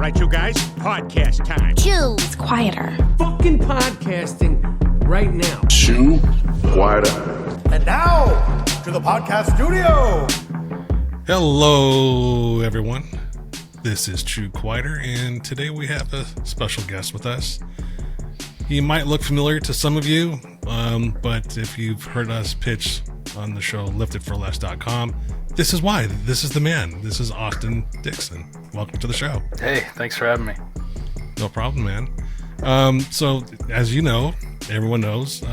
right, you guys, podcast time. Chew. It's quieter. Fucking podcasting right now. Chew quieter. And now, to the podcast studio. Hello, everyone. This is True Quieter, and today we have a special guest with us. He might look familiar to some of you, but if you've heard us pitch on the show liftedforless.com, this is why. This is the man. This is Austin Dixon. Welcome to the show. Hey, thanks for having me. No problem, man. So, as you know, everyone knows,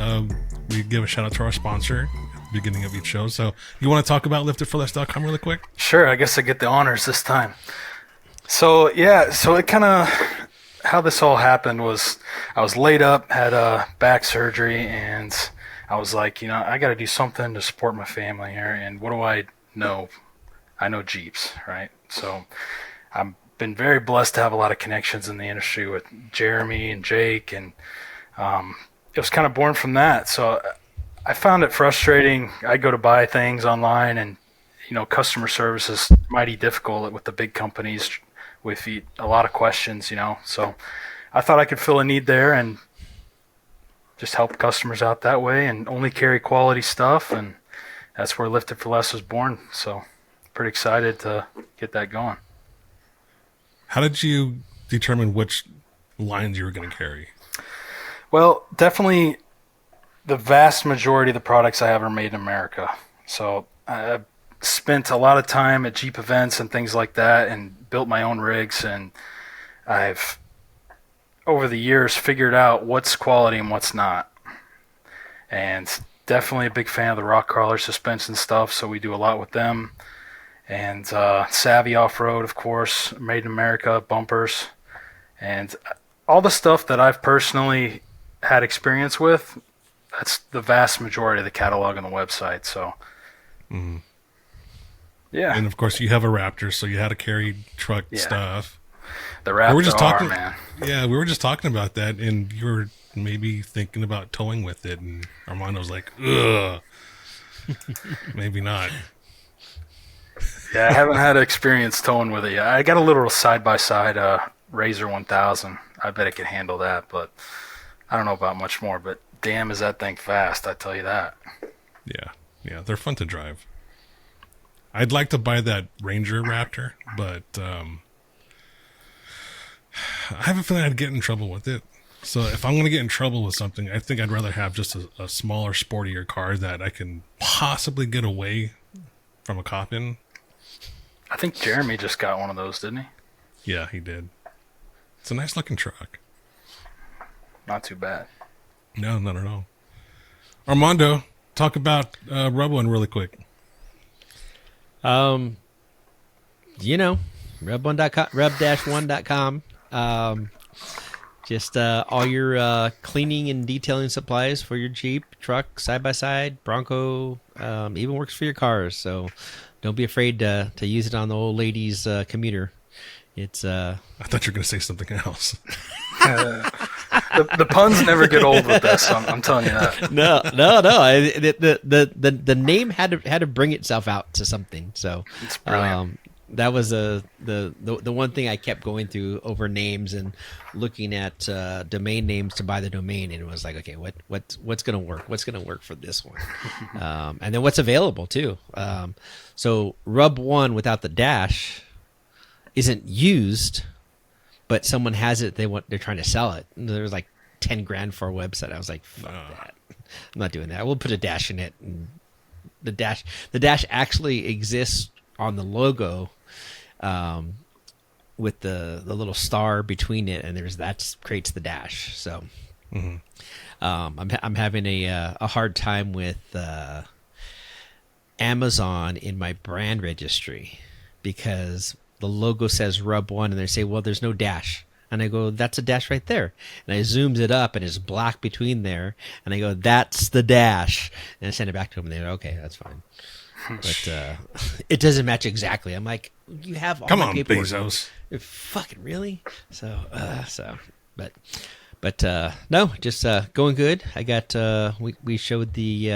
we give a shout out to our sponsor at the beginning of each show. So, you want to talk about liftedforless.com really quick? Sure, I guess I get the honors this time. So it kind of, how this all happened was I was laid up, had a back surgery, and I was like, I got to do something to support my family here. And what do I know? I know Jeeps, right? So I've been very blessed to have a lot of connections in the industry with Jeremy and Jake, and it was kind of born from that. So I found it frustrating. I go to buy things online, and customer service is mighty difficult with the big companies with a lot of questions, So I thought I could fill a need there and just help customers out that way and only carry quality stuff, and that's where Lifted for Less was born. So pretty excited to get that going. How did you determine which lines you were going to carry? Well, definitely the vast majority of the products I have are made in America. So I spent a lot of time at Jeep events and things like that and built my own rigs, and I've over the years figured out what's quality and what's not. And definitely a big fan of the rock crawler suspension stuff, so we do a lot with them. And Savvy Off-Road, of course, made in America, bumpers, and all the stuff that I've personally had experience with. That's the vast majority of the catalog on the website. So yeah. And of course you have a Raptor, so you had to carry truck stuff. The Raptor, we were just talking, man. Yeah, we were just talking about that, and you were maybe thinking about towing with it, and Armando was like, ugh, maybe not. Yeah, I haven't had experience towing with it yet. I got a little side-by-side Razor 1000. I bet it could handle that, but I don't know about much more. But damn, is that thing fast, I tell you that. Yeah, they're fun to drive. I'd like to buy that Ranger Raptor, but I have a feeling I'd get in trouble with it. So if I'm going to get in trouble with something, I think I'd rather have just a smaller, sportier car that I can possibly get away from a cop in. I think Jeremy just got one of those, didn't he? Yeah, he did. It's a nice looking truck. Not too bad. No, not at all. Armando, talk about Rub One really quick. Rub1.com, rub-1.com. Just all your cleaning and detailing supplies for your Jeep, truck, side-by-side, Bronco, even works for your cars. So don't be afraid to use it on the old lady's commuter. It's I thought you were going to say something else. The puns never get old with this. I'm telling you that. No. The name had to bring itself out to something. So it's brilliant. That was the one thing I kept going through over names and looking at domain names to buy the domain, and it was like, okay, what's gonna work? What's gonna work for this one? And then what's available too. So Rub One without the dash isn't used, but someone has it. They're trying to sell it. And there's like $10,000 for a website. I was like, fuck that. I'm not doing that. We'll put a dash in it. And the dash actually exists on the logo, with the little star between it, and that creates the dash. So, I'm having a hard time with Amazon in my brand registry because the logo says Rub One, and they say, well, there's no dash. And I go, that's a dash right there. And I zoomed it up, and it's black between there. And I go, that's the dash. And I send it back to them, and they go, okay, that's fine. But it doesn't match exactly. I'm like, you have all Come my on, paperwork. Bezos. Fucking really? But no, just going good. I got we showed the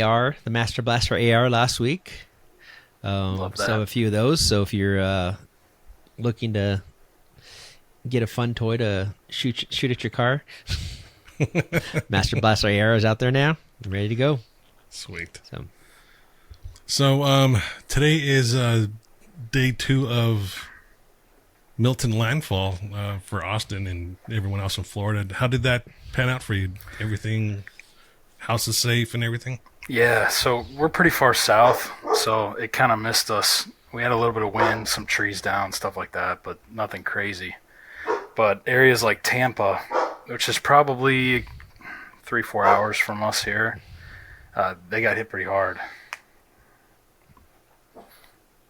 AR, the Master Blaster AR last week. Love that. So a few of those. So if you're looking to get a fun toy to shoot at your car, Master Blaster arrows out there now, ready to go. Sweet. So Today is day 2 of Milton landfall for Austin and everyone else in Florida. How did that pan out for you? Everything, house is safe and everything? Yeah, so we're pretty far south, so it kind of missed us. We had a little bit of wind, some trees down, stuff like that, but nothing crazy. But areas like Tampa, which is probably 3-4 hours from us here, they got hit pretty hard.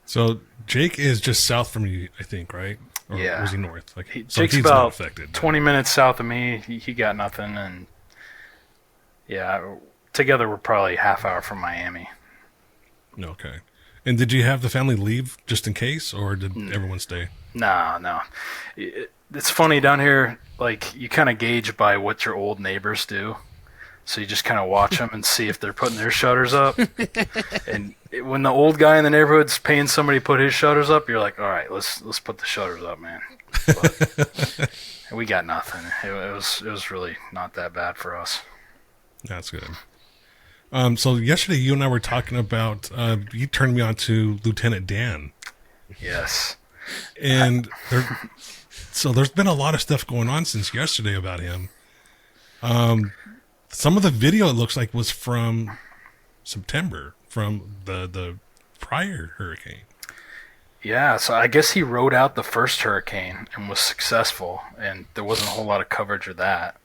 So Jake is just south from you, I think, right? Or Yeah. was he north? Jake's he's about not affected. 20 minutes south of me. He got nothing, and yeah, together we're probably half hour from Miami. Okay. And did you have the family leave just in case, or did everyone stay? No. It's funny down here, like, you kind of gauge by what your old neighbors do. So you just kind of watch them and see if they're putting their shutters up. And when the old guy in the neighborhood's paying somebody to put his shutters up, you're like, all right, let's put the shutters up, man. But we got nothing. It was really not that bad for us. That's good. So yesterday you and I were talking about, you turned me on to Lieutenant Dan. Yes. And there's been a lot of stuff going on since yesterday about him. Some of the video, it looks like, was from September, from the prior hurricane. Yeah, so I guess he rode out the first hurricane and was successful, and there wasn't a whole lot of coverage of that.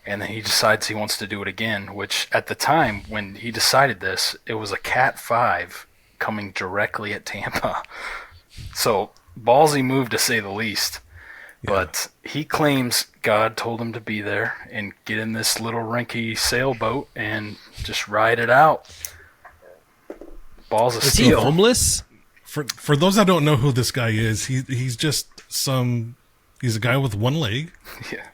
And then he decides he wants to do it again, which at the time when he decided this, it was a Cat 5 coming directly at Tampa. So ballsy move, to say the least. Yeah. But he claims God told him to be there and get in this little rinky sailboat and just ride it out. Balls of Is steel. he homeless? For those that don't know who this guy is, he's just he's a guy with one leg. Yeah.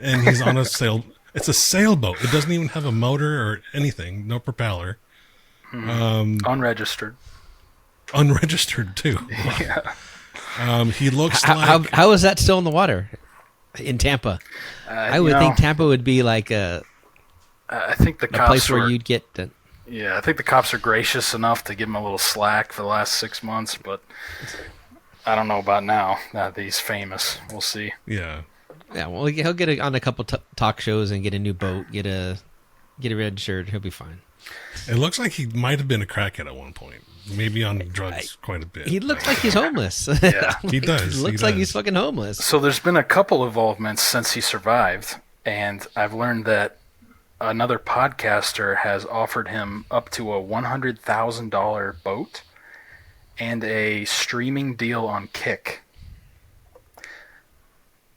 And he's on it's a sailboat. It doesn't even have a motor or anything, no propeller. Unregistered. Unregistered too. Yeah. He looks like... How is that still in the water in Tampa? I would think Tampa would be like I think the a cops place where you'd get... Yeah, I think the cops are gracious enough to give him a little slack for the last 6 months, but I don't know about now that he's famous. We'll see. Yeah. Yeah, well, he'll get on a couple talk shows and get a new boat, get a red shirt. He'll be fine. It looks like he might have been a crackhead at one point. Maybe on drugs quite a bit. He looks like he's homeless. Yeah. He does. He looks like he's fucking homeless. So there's been a couple involvements since he survived, and I've learned that another podcaster has offered him up to a $100,000 boat and a streaming deal on Kick.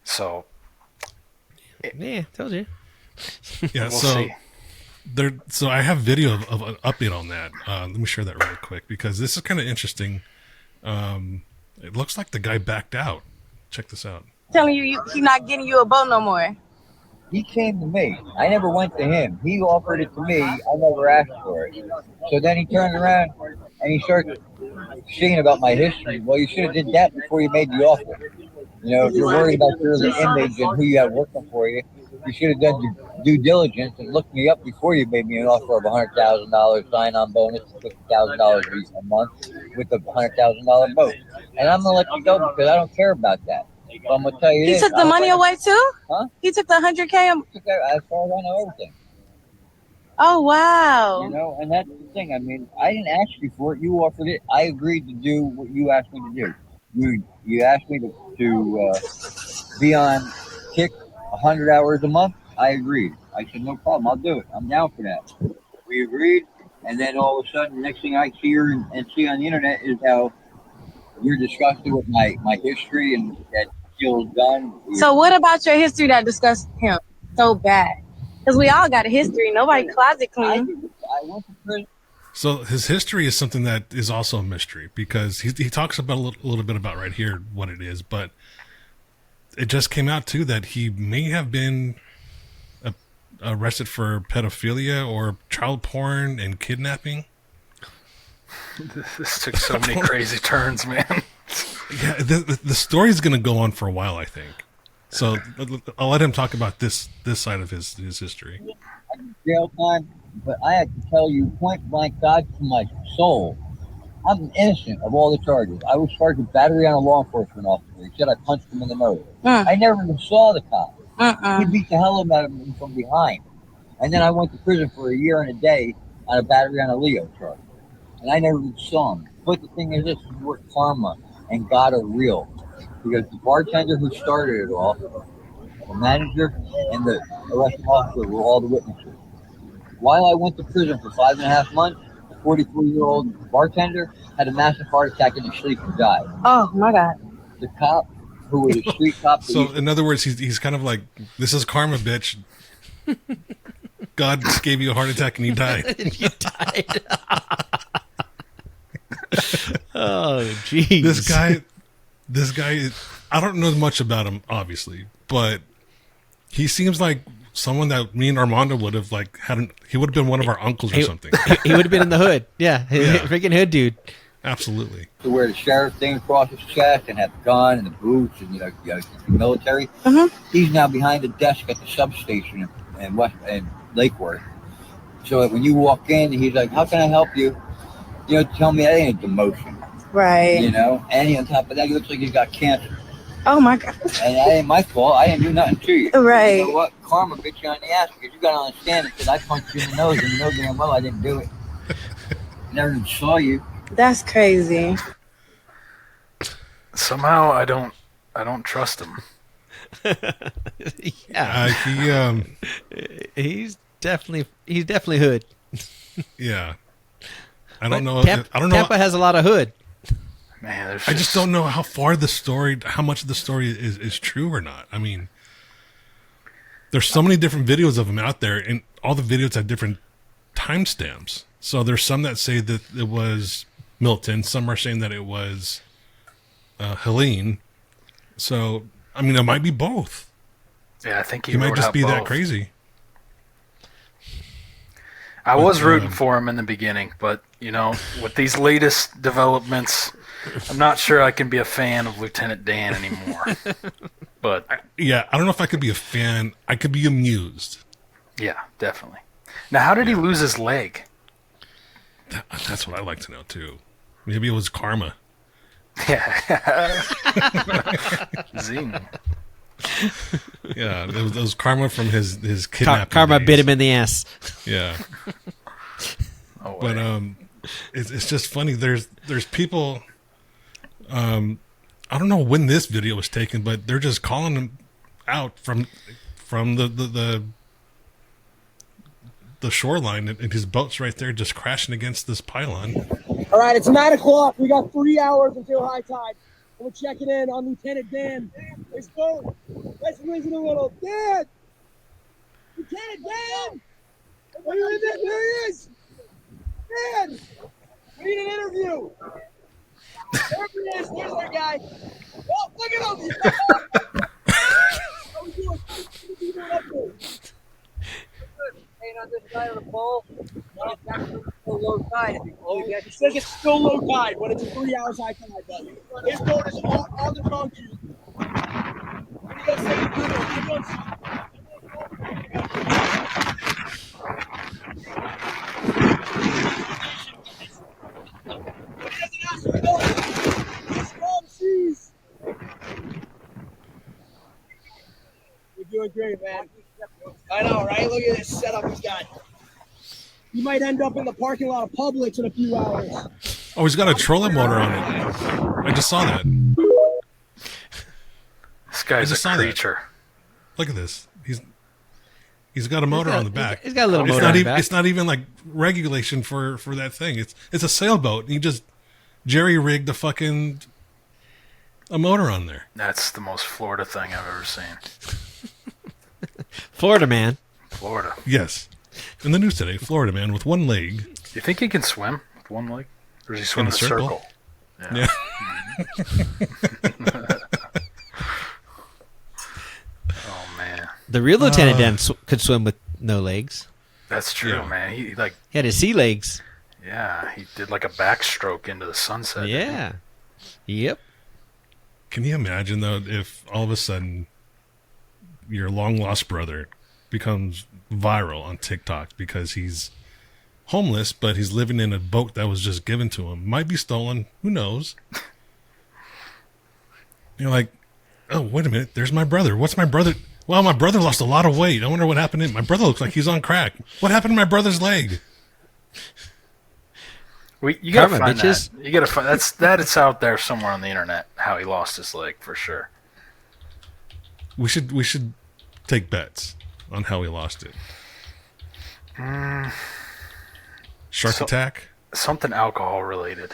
So... Yeah, told you. Yeah, we'll see. So I have video of an update on that. Let me share that really quick because this is kind of interesting. It looks like the guy backed out. Check this out. Telling you he's not getting you a boat no more. He came to me. I never went to him. He offered it to me. I never asked for it. So then he turned around and he started singing about my history. Well, you should have did that before you made the offer. You know, if you're worried about your image and who you have working for you, you should have done your due diligence and looked me up before you made me an offer of $100,000 sign-on bonus, $50,000 a month with a $100,000 boat. And I'm gonna let you go because I don't care about that. So I'm gonna tell you He took the money away too? Huh? He took the $100K. As far as I know, everything. Oh wow! You know, and that's the thing. I mean, I didn't ask you for it. You offered it. I agreed to do what you asked me to do. You asked me to be on Kick 100 hours a month. I agreed. I said, no problem. I'll do it. I'm down for that. We agreed. And then all of a sudden, the next thing I hear and see on the internet is how you're disgusted with my history and that deal is done. So what about your history that disgusts him so bad? Because we all got a history. Nobody closet clean. I went to prison. So his history is something that is also a mystery because he talks about a little bit about right here what it is, but it just came out too that he may have been arrested for pedophilia or child porn and kidnapping. This took so many crazy turns, man. Yeah, the story's going to go on for a while, I think. So I'll let him talk about this side of his history. I did jail time, but I had to tell you point blank, God to my soul, I'm innocent of all the charges. I was charged with battery on a law enforcement officer. He said I punched him in the nose. I never even saw the cop. He beat the hell out of him from behind. And then I went to prison for a year and a day on a battery on a Leo charge. And I never even saw him. But the thing is this is where karma and God are real. Because the bartender who started it all, the manager, and the arresting officer were all the witnesses. While I went to prison for 5.5 months, the 43-year-old bartender had a massive heart attack in his sleep and died. Oh my God. The cop, who was a street cop. So in other words, he's kind of like, this is karma, bitch. God gave you a heart attack and you died. And you died. Oh, jeez. This guy, I don't know much about him, obviously, but he seems like someone that me and Armando would have like he would have been one of our uncles or something. He would have been in the hood. Yeah, freaking hood dude. Absolutely. To wear the sheriff thing across his chest and have the gun and the boots and the military. He's now behind the desk at the substation in Lake Worth. So that when you walk in, he's like, "How can I help you?" Tell me that ain't a demotion. Right. And on top of that, he looks like he's got cancer. Oh my God. And that ain't my fault. I didn't do nothing to you. Right. You know what? Karma bit you on the ass because you got to understand it. Because I punched you in the nose and you know damn well I didn't do it. Never even saw you. That's crazy. Somehow I don't trust him. Yeah. He's definitely hood. Yeah. I don't know. Tampa has a lot of hood. Man, I just don't know how much of the story is true or not. I mean, there's so many different videos of him out there, and all the videos have different timestamps. So there's some that say that it was Milton. Some are saying that it was Helene. So, I mean, it might be both. Yeah, I think he might just be both. that crazy. I was rooting for him in the beginning, but, with these latest developments, I'm not sure I can be a fan of Lieutenant Dan anymore. But I don't know if I could be a fan. I could be amused. Yeah, definitely. Now, how did he lose his leg? That's what I'd like to know, too. Maybe it was karma. Yeah. Zing. Yeah, it was karma from his kidnapping. Karma days. bit him in the ass. Yeah. But it's just funny. There's people. I don't know when this video was taken, but they're just calling him out from the shoreline, and his boat's right there, just crashing against this pylon. All right, it's 9 o'clock. We got 3 hours until high tide. We're checking in on Lieutenant Dan. His boat. Let's listen a little. Dan! Lieutenant Dan! Are you in there? There he is! Dan! We need an interview. There he is. There's our guy. Oh, look at him! How we doing? What are you doing up there? On this side of the pole, it's actually still low tide. It says it's still low tide, but it's a 3 hours high tide, buddy. His boat is on the donkey. What do you guys say? You're doing great, man. I know, right? Look at this setup he's got. You might end up in the parking lot of Publix in a few hours. Oh, he's got a trolling motor on it. I just saw that. This guy's a creature. Look at this. He's got a motor on the back. He's got a little motor on the back. It's not even like regulation for that thing. It's a sailboat. And he just jerry rigged a motor on there. That's the most Florida thing I've ever seen. Florida man. Florida. Yes. In the news today, Florida man with one leg. Do you think he can swim with one leg? Or does he swim in a circle? Yeah. Oh, man. The real Lieutenant Dan could swim with no legs. That's true, man. He had his sea legs. Yeah, he did like a backstroke into the sunset. Yeah. Yep. Can you imagine though if all of a sudden your long lost brother becomes viral on TikTok because he's homeless, but he's living in a boat that was just given to him, might be stolen, who knows? You're like, oh, wait a minute, there's my brother. What's my brother? Well, my brother lost a lot of weight. I wonder what happened to him. My brother looks like he's on crack. What happened to my brother's leg? You gotta Karma, find bitches. that. You gotta find it's out there somewhere on the internet how he lost his leg for sure. We should take bets on how he lost it. Shark attack? Something alcohol related.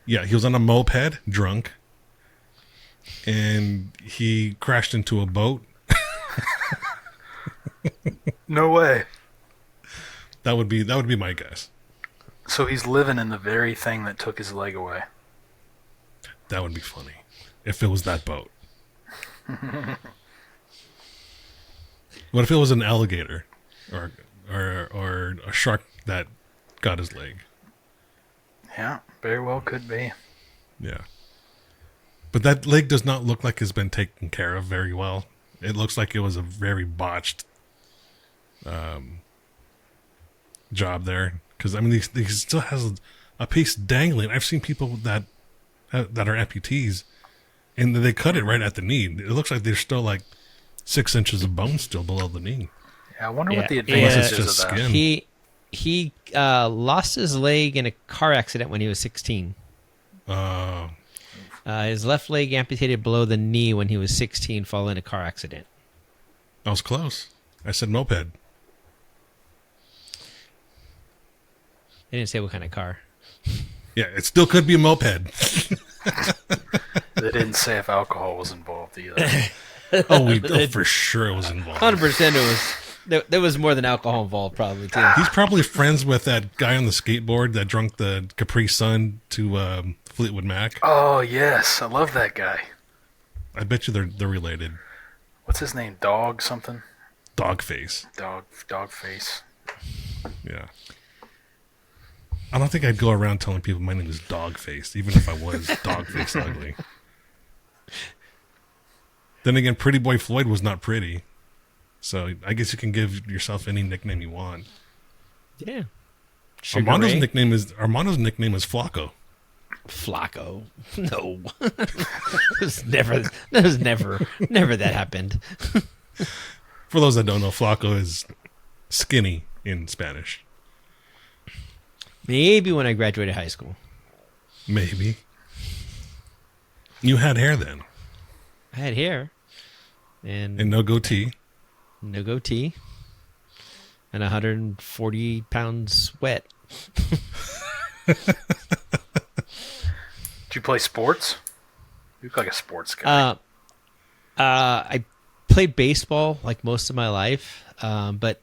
Yeah, he was on a moped, drunk, and he crashed into a boat. No way. That would be my guess. So he's living in the very thing that took his leg away. That would be funny if it was that boat. What if it was an alligator or a shark that got his leg? Yeah, very well could be. Yeah. But that leg does not look like it's been taken care of very well. It looks like it was a very botched job there. Because, I mean, he still has a piece dangling. I've seen people that are amputees, and they cut it right at the knee. It looks like there's still like 6 inches of bone still below the knee. Yeah, I wonder what the advantage is of that. Skin. He lost his leg in a car accident when he was 16. His left leg amputated below the knee when he was 16 following a car accident. I was close. I said moped. They didn't say what kind of car. Yeah, it still could be a moped. They didn't say if alcohol was involved either. For sure it was involved. 100% it was. There was more than alcohol involved, probably too. He's probably friends with that guy on the skateboard that drunk the Capri Sun to Fleetwood Mac. Oh yes, I love that guy. I bet you they're related. What's his name? Dog something? Dogface. Dog face. Yeah. I don't think I'd go around telling people my name is Dogface, even if I was Dogface ugly. Then again, Pretty Boy Floyd was not pretty. So I guess you can give yourself any nickname you want. Yeah. Armando's nickname is Flacco. Flacco? No. It was never that happened. For those that don't know, Flacco is skinny in Spanish. Maybe when I graduated high school. Maybe. You had hair then. I had hair. And no goatee. No goatee. And 140 pounds wet. Did you play sports? You look like a sports guy. I played baseball like most of my life, but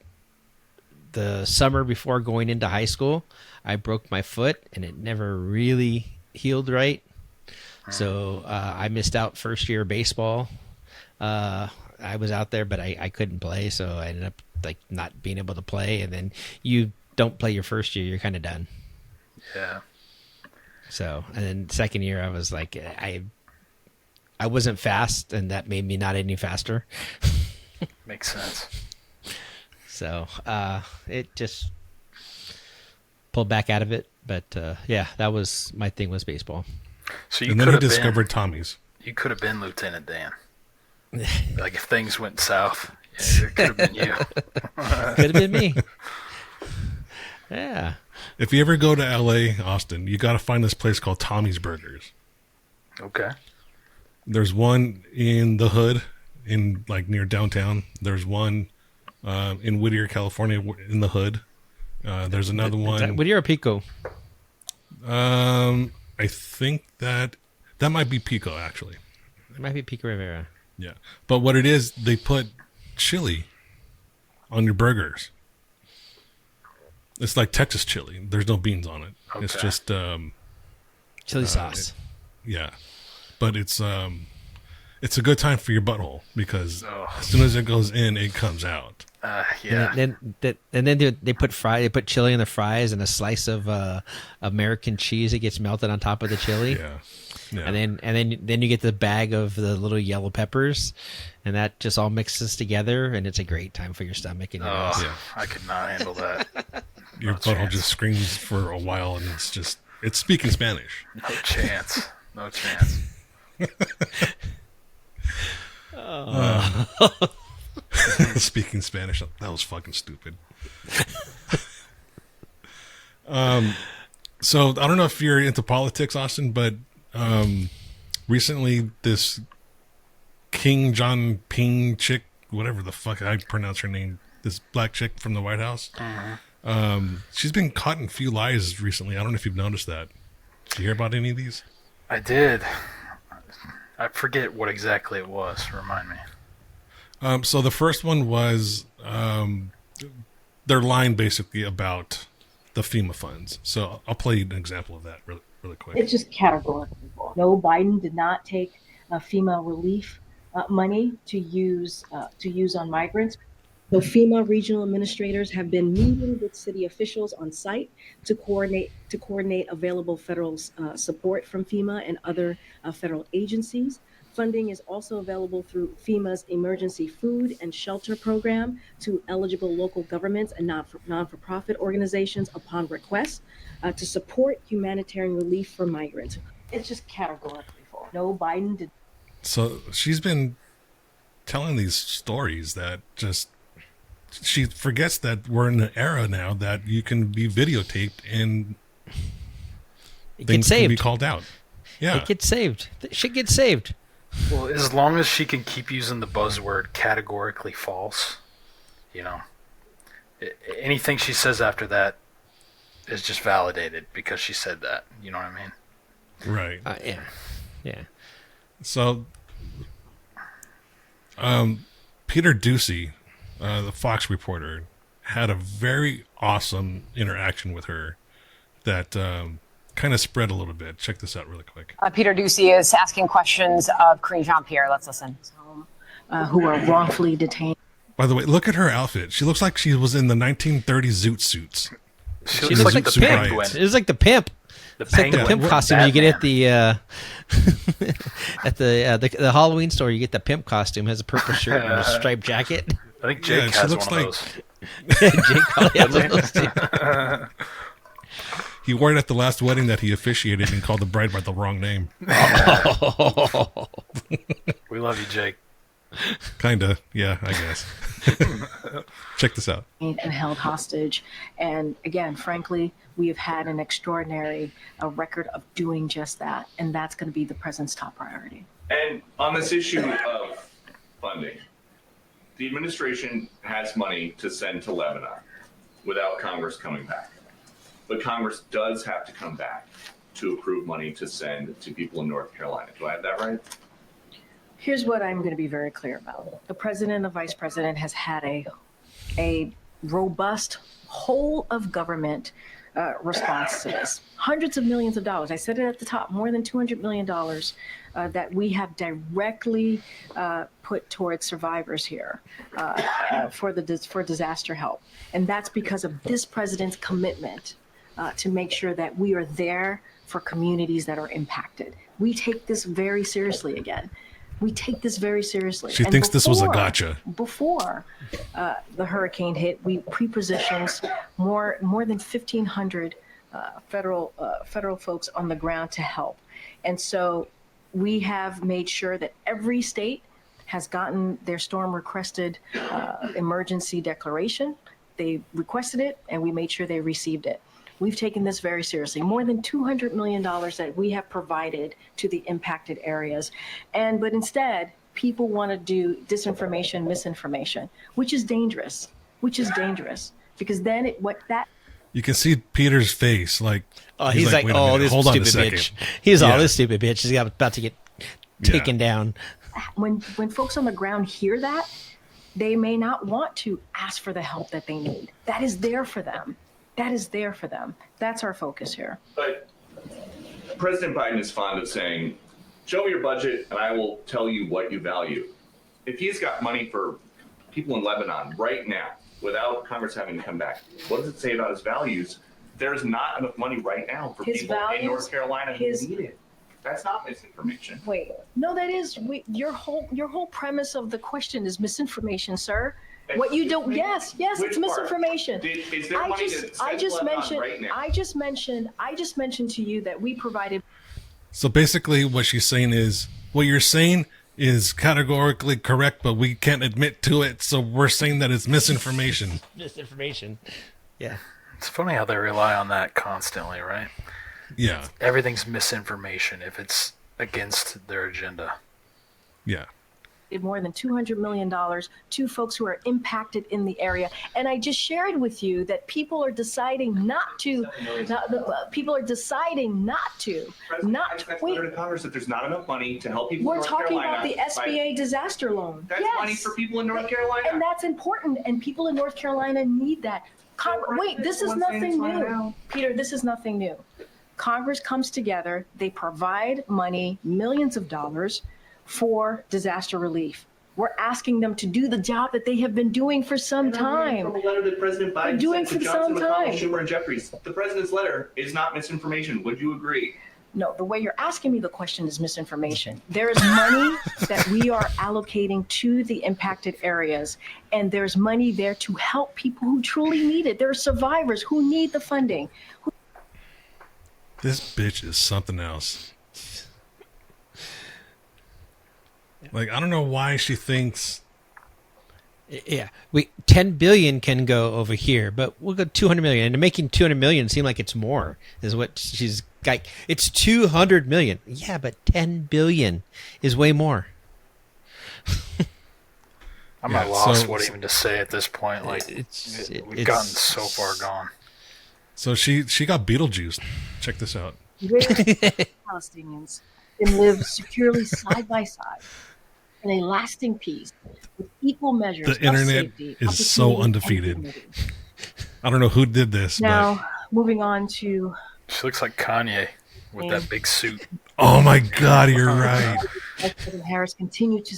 the summer before going into high school, I broke my foot and it never really healed right. So I missed out first year of baseball. I was out there, but I couldn't play, so I ended up like not being able to play. And then you don't play your first year, you're kind of done. Yeah. So, and then second year, I was like, I wasn't fast, and that made me not any faster. Makes sense. So, it just pulled back out of it. But yeah, that was my thing was baseball. So and then he discovered Tommy's. You could have been Lieutenant Dan. Like if things went south, yeah, it could have been you. Could have been me. Yeah. If you ever go to LA, Austin, you got to find this place called Tommy's Burgers. Okay. There's one in the hood, in like near downtown. There's one in Whittier, California, in the hood. There's another one. Whittier or Pico? I think that might be Pico, actually. It might be Pico Rivera. Yeah. But what it is, they put chili on your burgers. It's like Texas chili. There's no beans on it. Okay. It's just chili sauce. Yeah. But it's a good time for your butthole because as soon as it goes in, it comes out. Yeah. And then they put chili in the fries and a slice of American cheese that gets melted on top of the chili. Yeah. Yeah. and then you get the bag of the little yellow peppers, and that just all mixes together, and it's a great time for your stomach and your nose. Yeah. I could not handle that. Your No butthole chance. just screams for a while, and it's speaking Spanish. No chance. No chance. Speaking Spanish. That was fucking stupid. So I don't know if you're into politics, Austin, but recently this King John Ping chick, whatever the fuck I pronounce her name, this black chick from the White House, she's been caught in a few lies recently. I don't know if you've noticed that. Did you hear about any of these? I did. I forget what exactly it was. Remind me. So the first one was they're lying basically about the FEMA funds. So I'll play an example of that really quick. It's just categorical. No, Biden did not take FEMA relief money to use on migrants. So FEMA regional administrators have been meeting with city officials on site to coordinate available federal support from FEMA and other federal agencies. Funding is also available through FEMA's emergency food and shelter program to eligible local governments and non-for-profit organizations upon request to support humanitarian relief for migrants. It's just categorically full. No, Biden did. So she's been telling these stories that just, she forgets that we're in an era now that you can be videotaped and It things gets saved. can be called out. Yeah. It gets saved. Shit gets saved. Well, as long as she can keep using the buzzword categorically false, anything she says after that is just validated because she said that. You know what I mean? Right. Yeah. So, Peter Ducey, the Fox reporter, had a very awesome interaction with her that kind of spread a little bit. Check this out really quick. Peter Ducey is asking questions of Karine Jean-Pierre. Let's listen. Who are wrongfully detained. By the way, look at her outfit. She looks like she was in the 1930s zoot suits. She looks like the pimp. It was like the pimp. It's like the pimp costume you get at the the Halloween store. You get the pimp costume. It has a purple shirt and a striped jacket. I think Jake has one of those. Jake probably has one of those too. He wore it at the last wedding that he officiated and called the bride by the wrong name. We love you, Jake. Kinda, yeah, I guess. Check this out. And held hostage. And again, frankly, we have had an extraordinary record of doing just that. And that's going to be the president's top priority. And on this issue of funding, the administration has money to send to Lebanon without Congress coming back. But Congress does have to come back to approve money to send to people in North Carolina. Do I have that right? Here's what I'm going to be very clear about. The president and the vice president has had a robust whole of government response to this. Hundreds of millions of dollars. I said it at the top, more than $200 million that we have directly put towards survivors here for disaster help. And that's because of this president's commitment to make sure that we are there for communities that are impacted. We take this very seriously again. We take this very seriously. She thinks this was a gotcha. Before the hurricane hit, we pre-positioned more than 1,500 federal folks on the ground to help. And so we have made sure that every state has gotten their storm requested emergency declaration. They requested it, and we made sure they received it. We've taken this very seriously. More than $200 million that we have provided to the impacted areas. But instead, people want to do disinformation, misinformation, which is dangerous, because then you can see Peter's face, like, he's like, wait a oh, minute, this hold on a stupid second. bitch. He's all this stupid bitch. He's about to get taken down. When folks on the ground hear that, they may not want to ask for the help that they need. That is there for them. That's our focus here. But President Biden is fond of saying, show me your budget and I will tell you what you value. If he's got money for people in Lebanon right now, without Congress having to come back, what does it say about his values? There's not enough money right now for people in North Carolina who need it. That's not misinformation. Wait, no, that is your whole premise of the question is misinformation, sir. What you don't? Yes, it's misinformation. Is there money to send to Lebanon right now? I just mentioned to you that we provided. So basically, what she's saying is, what you're saying is categorically correct, but we can't admit to it, so we're saying that it's misinformation. Misinformation. Yeah. It's funny how they rely on that constantly, right? Yeah. Everything's misinformation if it's against their agenda. Yeah. More than $200 million to folks who are impacted in the area. And I just shared with you that people are deciding not to. People are deciding not to. Wait. To Congress that there's not enough money to help people. We're in North talking Carolina about the SBA disaster loan. That's money for people in North Carolina. And that's important. And people in North Carolina need that. Wait, this is nothing new. Peter, this is nothing new. Congress comes together. They provide money, millions of dollars, for disaster relief. We're asking them to do the job that they have been doing for some time. From a letter that President Biden doing sent to for Johnson, some McConnell, time. Schumer, and Jeffries. The president's letter is not misinformation. Would you agree? No, the way you're asking me the question is misinformation. There is money that we are allocating to the impacted areas, and there's money there to help people who truly need it. There are survivors who need the funding. This bitch is something else. Like, I don't know why she thinks. Yeah, 10 billion can go over here, but we'll go 200 million. And making 200 million seem like it's more is what she's like. It's 200 million. Yeah, but 10 billion is way more. I'm at loss what even to say at this point. Like, we've gotten so far gone. So she got Beetlejuice. Check this out. Palestinians can live securely side by side in a lasting peace with equal measures The internet is so undefeated. I don't know who did this. Now, moving on to. She looks like Kanye with that big suit. Oh my God, you're right. President Harris continue to.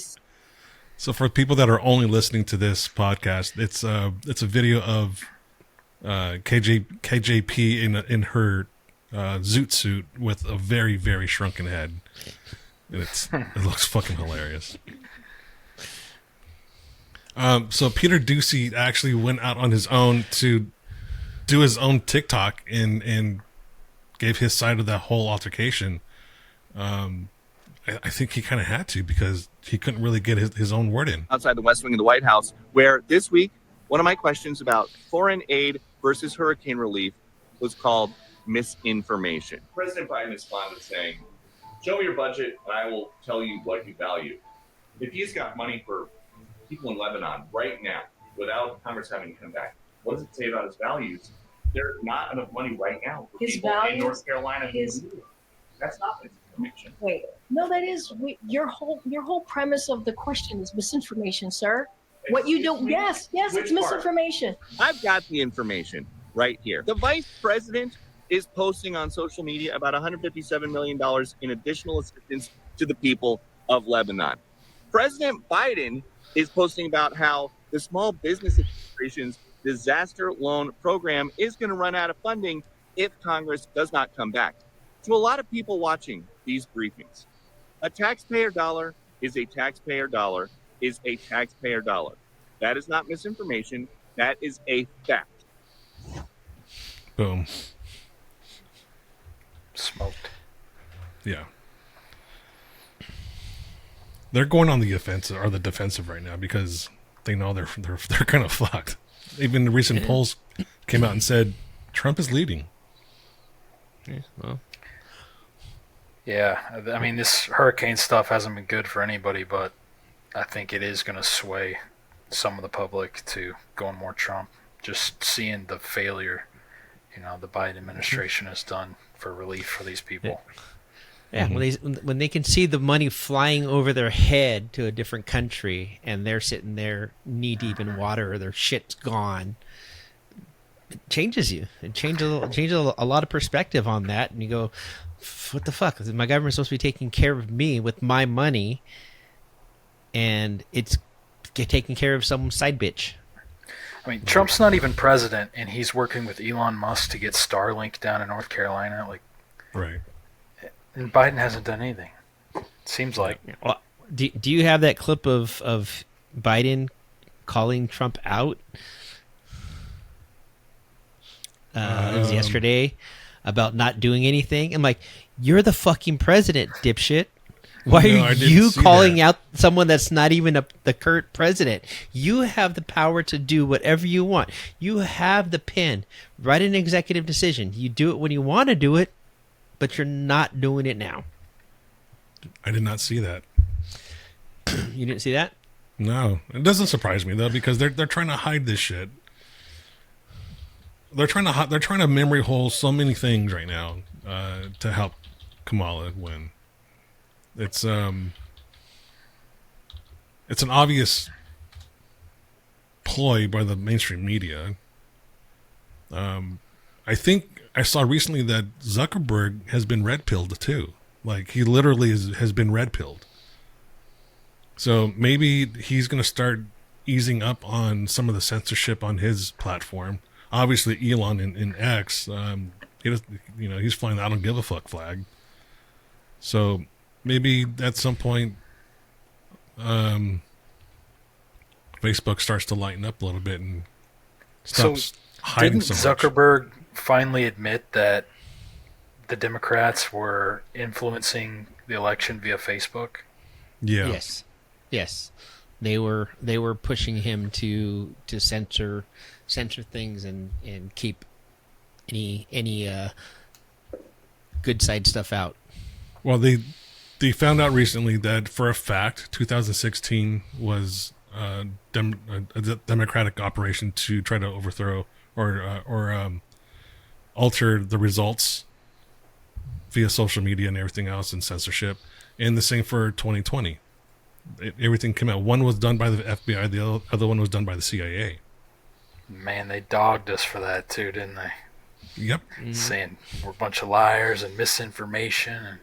So for people that are only listening to this podcast, it's a video of KJP in her zoot suit with a very, very shrunken head. And it looks fucking hilarious. So Peter Doocy actually went out on his own to do his own TikTok and gave his side of that whole altercation. I think he kind of had to because he couldn't really get his own word in. Outside the West Wing of the White House, where this week, one of my questions about foreign aid versus hurricane relief was called misinformation. President Biden responded saying, show me your budget and I will tell you what you value. If he's got money for people in Lebanon right now, without Congress having to come back, what does it say about his values? There's not enough money right now for His people values, in North Carolina. That's not misinformation. Wait, no, that is your whole premise of the question is misinformation, sir. What you do? Yes, it's misinformation. I've got the information right here. The vice president is posting on social media about $157 million in additional assistance to the people of Lebanon. President Biden is posting about how the Small Business Administration's disaster loan program is going to run out of funding if Congress does not come back. To a lot of people watching these briefings, a taxpayer dollar is a taxpayer dollar is a taxpayer dollar. That is not misinformation. That is a fact. Boom. Smoked. Yeah. They're going on the offensive or the defensive right now because they know they're kind of fucked. Even the recent polls came out and said Trump is leading. Yeah, well. Yeah, I mean, this hurricane stuff hasn't been good for anybody, but I think it is going to sway some of the public to going more Trump. Just seeing the failure, the Biden administration has done for relief for these people. Yeah, when they can see the money flying over their head to a different country and they're sitting there knee deep in water or their shit's gone, it changes you. It changes a lot of perspective on that, and you go, what the fuck? My government's supposed to be taking care of me with my money, and it's taking care of some side bitch. I mean, Trump's not even president, and he's working with Elon Musk to get Starlink down in North Carolina. Like, right? And Biden hasn't done anything. Seems like. Well, do you have that clip of Biden calling Trump out? It was yesterday about not doing anything. I'm like, you're the fucking president, dipshit. Why are you calling out someone that's not even the current president? You have the power to do whatever you want. You have the pen. Write an executive decision. You do it when you want to do it, but you're not doing it now. I did not see that. You didn't see that? No. It doesn't surprise me, though, because they're trying to hide this shit. They're trying to memory hole so many things right now to help Kamala win. It's an obvious ploy by the mainstream media. I think I saw recently that Zuckerberg has been red pilled too. Like he literally has been red pilled. So maybe he's going to start easing up on some of the censorship on his platform. Obviously, Elon in X, he does, he's flying the "I don't give a fuck" flag. So maybe at some point, Facebook starts to lighten up a little bit and stops hiding so much. Didn't Zuckerberg finally admit that the Democrats were influencing the election via Facebook? Yeah. Yes. They were pushing him to censor things and keep any good side stuff out. Well, they found out recently that for a fact 2016 was a Democratic operation to try to overthrow or alter the results via social media and everything else and censorship. And the same for 2020. Everything came out. One was done by the FBI. The other one was done by the CIA. Man, they dogged us for that too, didn't they? Yep. Saying we're a bunch of liars and misinformation, and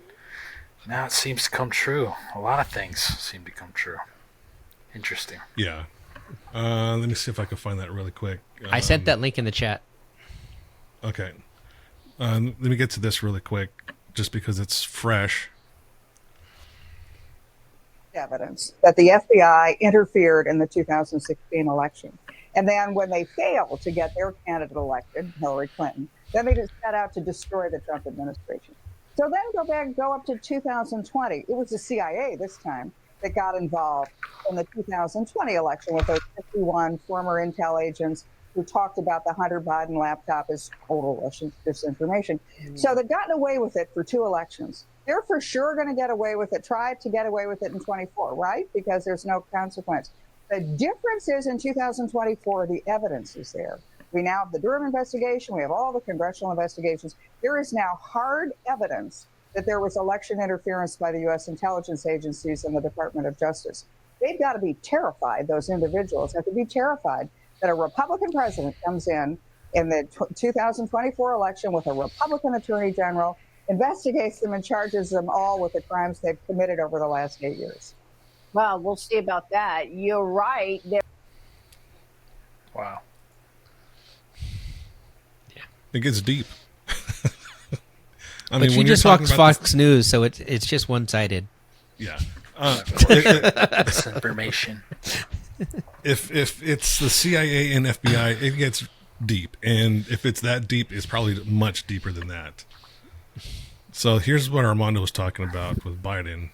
now it seems to come true. A lot of things seem to come true. Interesting. Yeah. Let me see if I can find that really quick. I sent that link in the chat. Okay. Let me get to this really quick, just because it's fresh. Evidence that the FBI interfered in the 2016 election. And then when they failed to get their candidate elected, Hillary Clinton, then they just set out to destroy the Trump administration. So then go up to 2020. It was the CIA this time that got involved in the 2020 election with those 51 former intel agents who talked about the Hunter Biden laptop as total disinformation. So they've gotten away with it for 2 elections. They're for sure going to get away with it, try to get away with it in 24, right? Because there's no consequence. The difference is in 2024, the evidence is there. We now have the Durham investigation. We have all the congressional investigations. There is now hard evidence that there was election interference by the U.S. intelligence agencies and the Department of Justice. They've got to be terrified, those individuals have to be terrified that a Republican president comes in the 2024 election with a Republican attorney general, investigates them and charges them all with the crimes they've committed over the last 8 years. Well, we'll see about that. You're right. Wow. It gets deep. But you just watch Fox News, so it's just one-sided. Yeah. Misinformation. If it's the CIA and FBI, it gets deep. And if it's that deep, it's probably much deeper than that. So here's what Armando was talking about with Biden.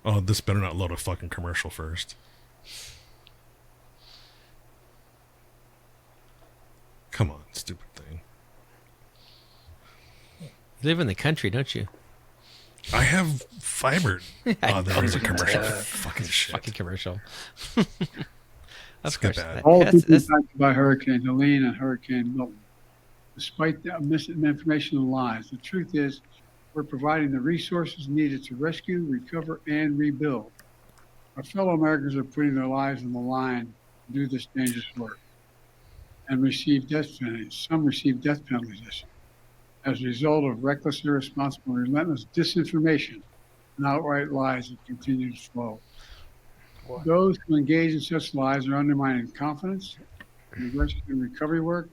Oh, this better not load a fucking commercial first. Come on, stupid thing. You live in the country, don't you? I have fiber. Oh, there was a commercial. Fucking shit. Fucking commercial. Let's get that. All people impacted by Hurricane Helene and Hurricane Milton. Despite the misinformation and lies, the truth is we're providing the resources needed to rescue, recover, and rebuild. Our fellow Americans are putting their lives on the line to do this dangerous work and receive death penalties. Some receive death penalties as a result of reckless, irresponsible, relentless disinformation and outright lies that continue to flow. Those who engage in such lies are undermining confidence in the rescue and recovery work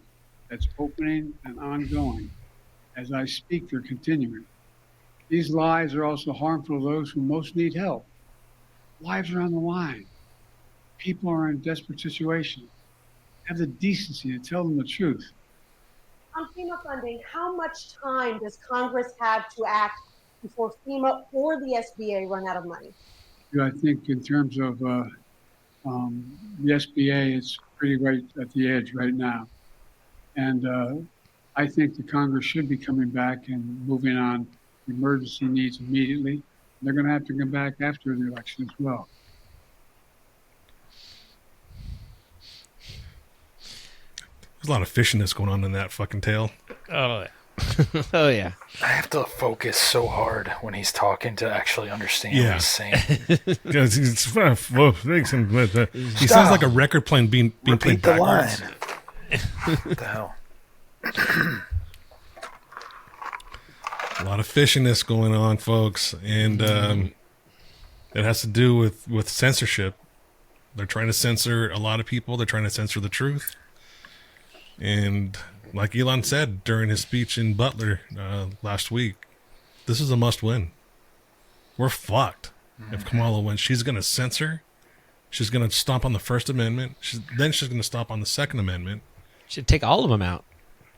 that's opening and ongoing. As I speak, they're continuing. These lies are also harmful to those who most need help. Lives are on the line. People are in desperate situations. Have the decency to tell them the truth. On FEMA funding, how much time does Congress have to act before FEMA or the SBA run out of money? I think in terms of the SBA, it's pretty right at the edge right now. And I think the Congress should be coming back and moving on emergency needs immediately. They're going to have to come back after the election as well. There's a lot of fishiness going on in that fucking tale. Oh, yeah. Oh, yeah. I have to focus so hard when he's talking to actually understand what he's saying. He sounds like a record playing being played backwards. What the hell? A lot of fishiness going on, folks, and it has to do with censorship. They're trying to censor a lot of people. They're trying to censor the truth. And like Elon said during his speech in Butler last week, this is a must-win. We're fucked if Kamala wins. She's going to censor. She's going to stomp on the First Amendment. Then she's going to stomp on the Second Amendment. Should take all of them out.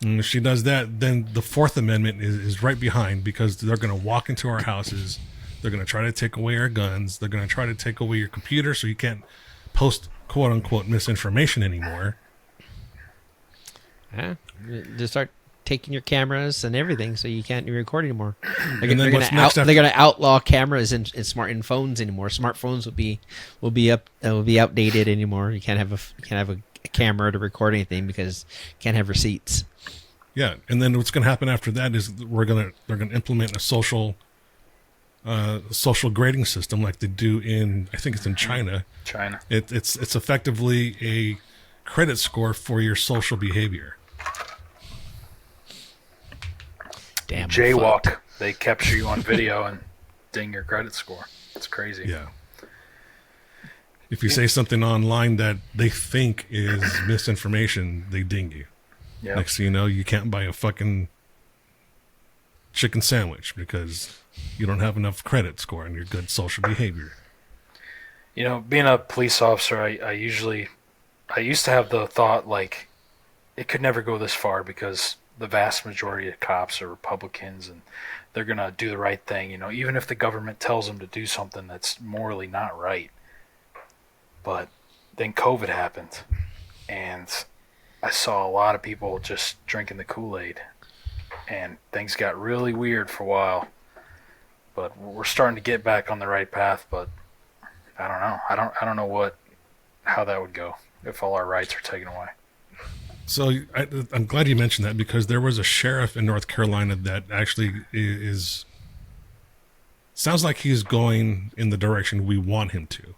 And if she does that, then the Fourth Amendment is right behind, because they're going to walk into our houses. They're going to try to take away our guns. They're going to try to take away your computer so you can't post quote-unquote misinformation anymore. Yeah, just start taking your cameras and everything, so you can't record anymore. They're And then going what's next to outlaw cameras in phones anymore. Smartphones will be outdated anymore. You can't have a camera to record anything because you can't have receipts. Yeah, and then what's going to happen after that is they're going to implement a social grading system like they do in, I think it's in China. It's effectively a credit score for your social behavior. Damn. Jaywalk. They capture you on video and ding your credit score. It's crazy. Yeah. If you say something online that they think is misinformation, they ding you. Yep. Next thing you know, you can't buy a fucking chicken sandwich because you don't have enough credit score on your good social behavior. You know, being a police officer, I used to have the thought, like, it could never go this far because the vast majority of cops are Republicans and they're going to do the right thing, you know, even if the government tells them to do something that's morally not right. But then COVID happened, and I saw a lot of people just drinking the Kool-Aid, and things got really weird for a while. But we're starting to get back on the right path, but I don't know. I don't know how that would go if all our rights are taken away. So I'm glad you mentioned that, because there was a sheriff in North Carolina that actually sounds like he's going in the direction we want him to.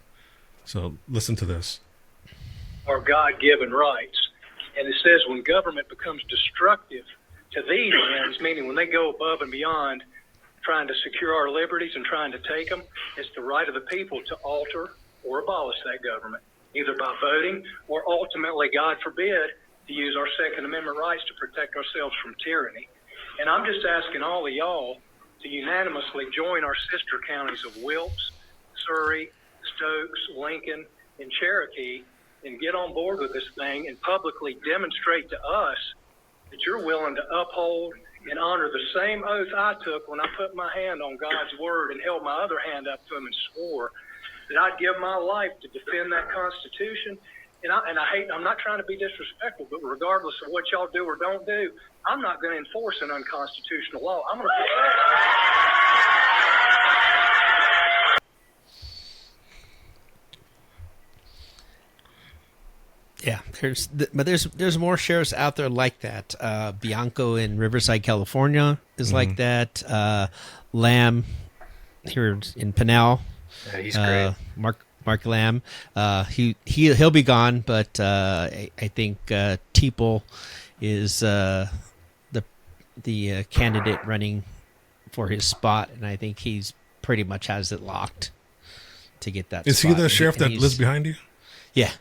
So listen to this. Our God-given rights. And it says when government becomes destructive to these ends, meaning when they go above and beyond trying to secure our liberties and trying to take them, it's the right of the people to alter or abolish that government, either by voting or ultimately, God forbid, to use our Second Amendment rights to protect ourselves from tyranny. And I'm just asking all of y'all to unanimously join our sister counties of Wilkes, Surrey, Stokes, Lincoln, and Cherokee and get on board with this thing and publicly demonstrate to us that you're willing to uphold and honor the same oath I took when I put my hand on God's word and held my other hand up to him and swore that I'd give my life to defend that Constitution. And I'm not trying to be disrespectful, but regardless of what y'all do or don't do, I'm not going to enforce an unconstitutional law. I'm going to Yeah, there's more sheriffs out there like that. Bianco in Riverside, California is like that. Lamb here in Pinal. Yeah, he's great. Mark Lamb. He'll be gone, but I think Teeple is the candidate running for his spot, and I think he's pretty much has it locked. to get that. Is he spot. the sheriff that he's- lives behind you? Yeah.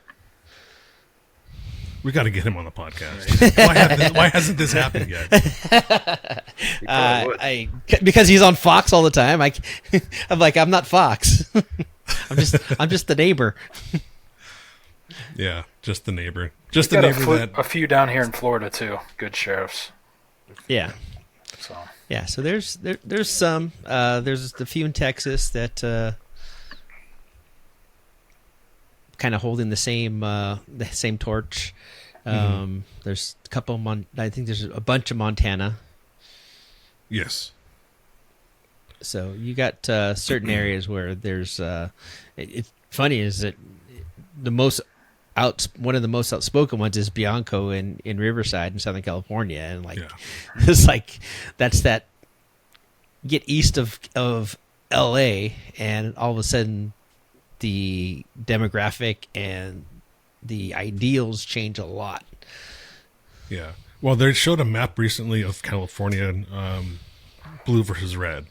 We got to get him on the podcast. Why hasn't this happened yet? Because he's on Fox all the time. I'm like, I'm not Fox. I'm just the neighbor. Yeah, just the neighbor. Just We the got neighbor a few down here in Florida too. Good sheriffs. Yeah. So yeah. So there's some. There's the few in Texas that kind of holding the same torch. There's a couple. I think there's a bunch of Montana. Yes. So you got certain areas where there's. It's funny is that one of the most outspoken ones is Bianco in Riverside in Southern California, and it's like that's that. Get east of L.A. and all of a sudden, the demographic and the ideals change a lot. Yeah. Well, they showed a map recently of California, blue versus red.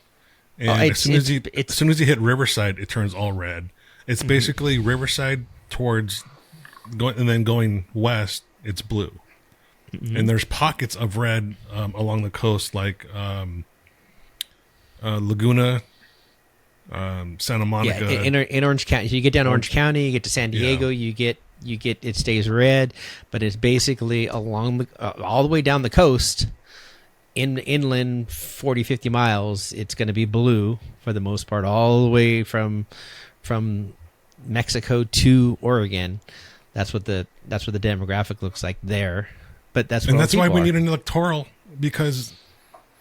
And as soon as you hit Riverside, it turns all red. It's basically Riverside towards going west, it's blue. And there's pockets of red along the coast, like Laguna, Santa Monica. Yeah, in Orange County. So you get down Orange County, you get to San Diego, you get it stays red, but it's basically along all the way down the coast. Inland 40, 50 miles, it's going to be blue for the most part, all the way from Mexico to Oregon. That's what the demographic looks like there. But that's why we need an electoral, because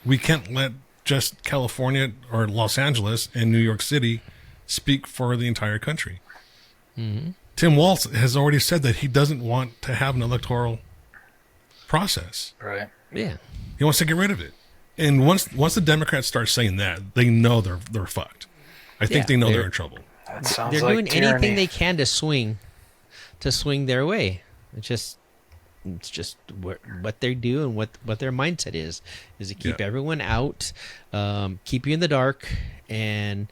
we can't let just California or Los Angeles and New York City speak for the entire country. Mm-hmm. Tim Walz has already said that he doesn't want to have an electoral process. Right. Yeah. He wants to get rid of it. And once the Democrats start saying that, they know they're fucked. I think they know they're in trouble. That sounds they're like doing tyranny. anything they can to swing their way. It's just what they do and what their mindset is to keep everyone out, keep you in the dark, and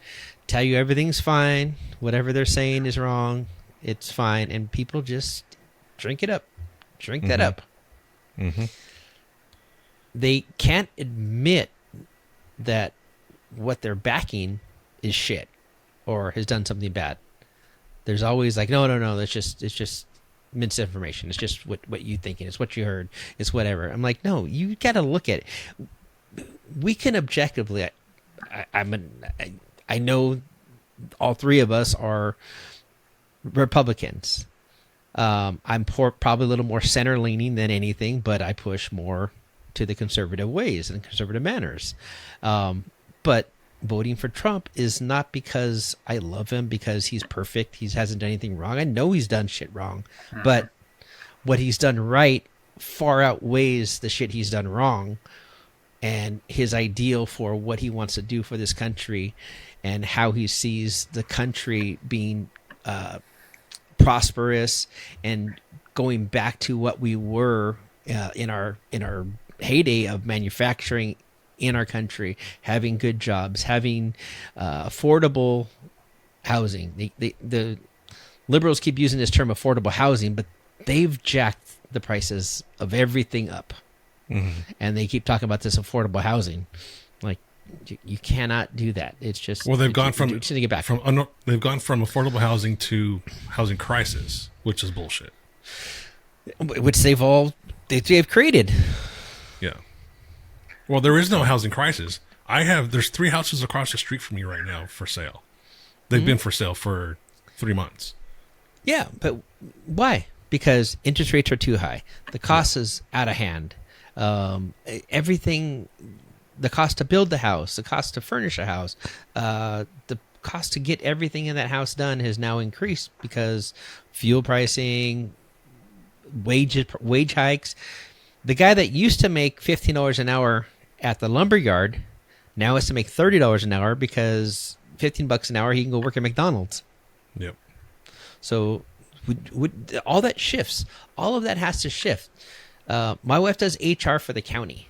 tell you everything's fine. Whatever they're saying is wrong. It's fine, and people just drink it up. Drink that up. Mm-hmm. They can't admit that what they're backing is shit or has done something bad. There's always like, no, it's just misinformation. It's just what you thinking. It's what you heard. It's whatever. I'm like, no, you got to look at it. We can objectively. I know all three of us are Republicans. I'm probably a little more center leaning than anything, but I push more to the conservative ways and conservative manners. But voting for Trump is not because I love him, because he's perfect. He hasn't done anything wrong. I know he's done shit wrong, but what he's done right far outweighs the shit he's done wrong, and his ideal for what he wants to do for this country and how he sees the country being prosperous and going back to what we were in our heyday of manufacturing in our country, having good jobs, having affordable housing. The liberals keep using this term affordable housing, but they've jacked the prices of everything up. Mm-hmm. And they keep talking about this affordable housing. Like, you cannot do that. It's just, well, they've gone from affordable housing to housing crisis, which is bullshit. Which they've created. Yeah. Well, there is no housing crisis. There's 3 houses across the street from me right now for sale. They've been for sale for 3 months. Yeah, but why? Because interest rates are too high. The cost is out of hand. Everything, the cost to build the house, the cost to furnish a house, the cost to get everything in that house done has now increased because fuel pricing, wage hikes. The guy that used to make $15 an hour at the lumber yard now has to make $30 an hour because $15 an hour he can go work at McDonald's. Yep. So all that shifts. All of that has to shift. My wife does HR for the county,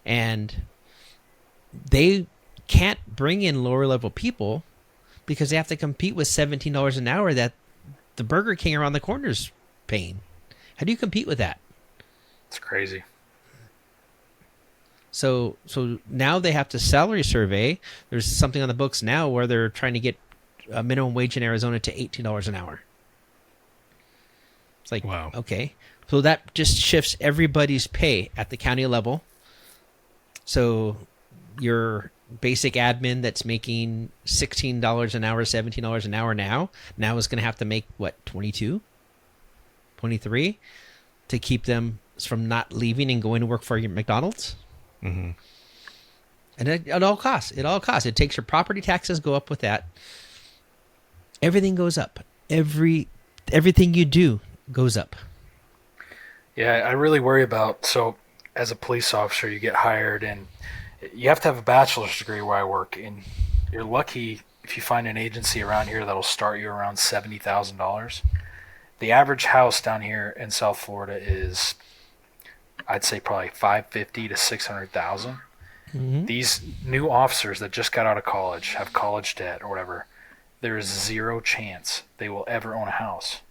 and they can't bring in lower level people because they have to compete with $17 an hour that the Burger King around the corner is paying. How do you compete with that? It's crazy. So now they have to salary survey. There's something on the books now where they're trying to get a minimum wage in Arizona to $18 an hour. It's like, wow. Okay. So that just shifts everybody's pay at the county level. So your basic admin that's making $16 an hour, $17 an hour now is going to have to make what, 22, 23 to keep them from not leaving and going to work for your McDonald's. Mm-hmm. And it all costs. It all costs. It takes your property taxes go up with that. Everything goes up. Everything you do goes up. Yeah, I really worry about, so as a police officer, you get hired and you have to have a bachelor's degree where I work, and you're lucky if you find an agency around here that'll start you around $70,000. The average house down here in South Florida is, I'd say, probably $550,000 to $600,000. Mm-hmm. These new officers that just got out of college, have college debt or whatever, there is zero chance they will ever own a house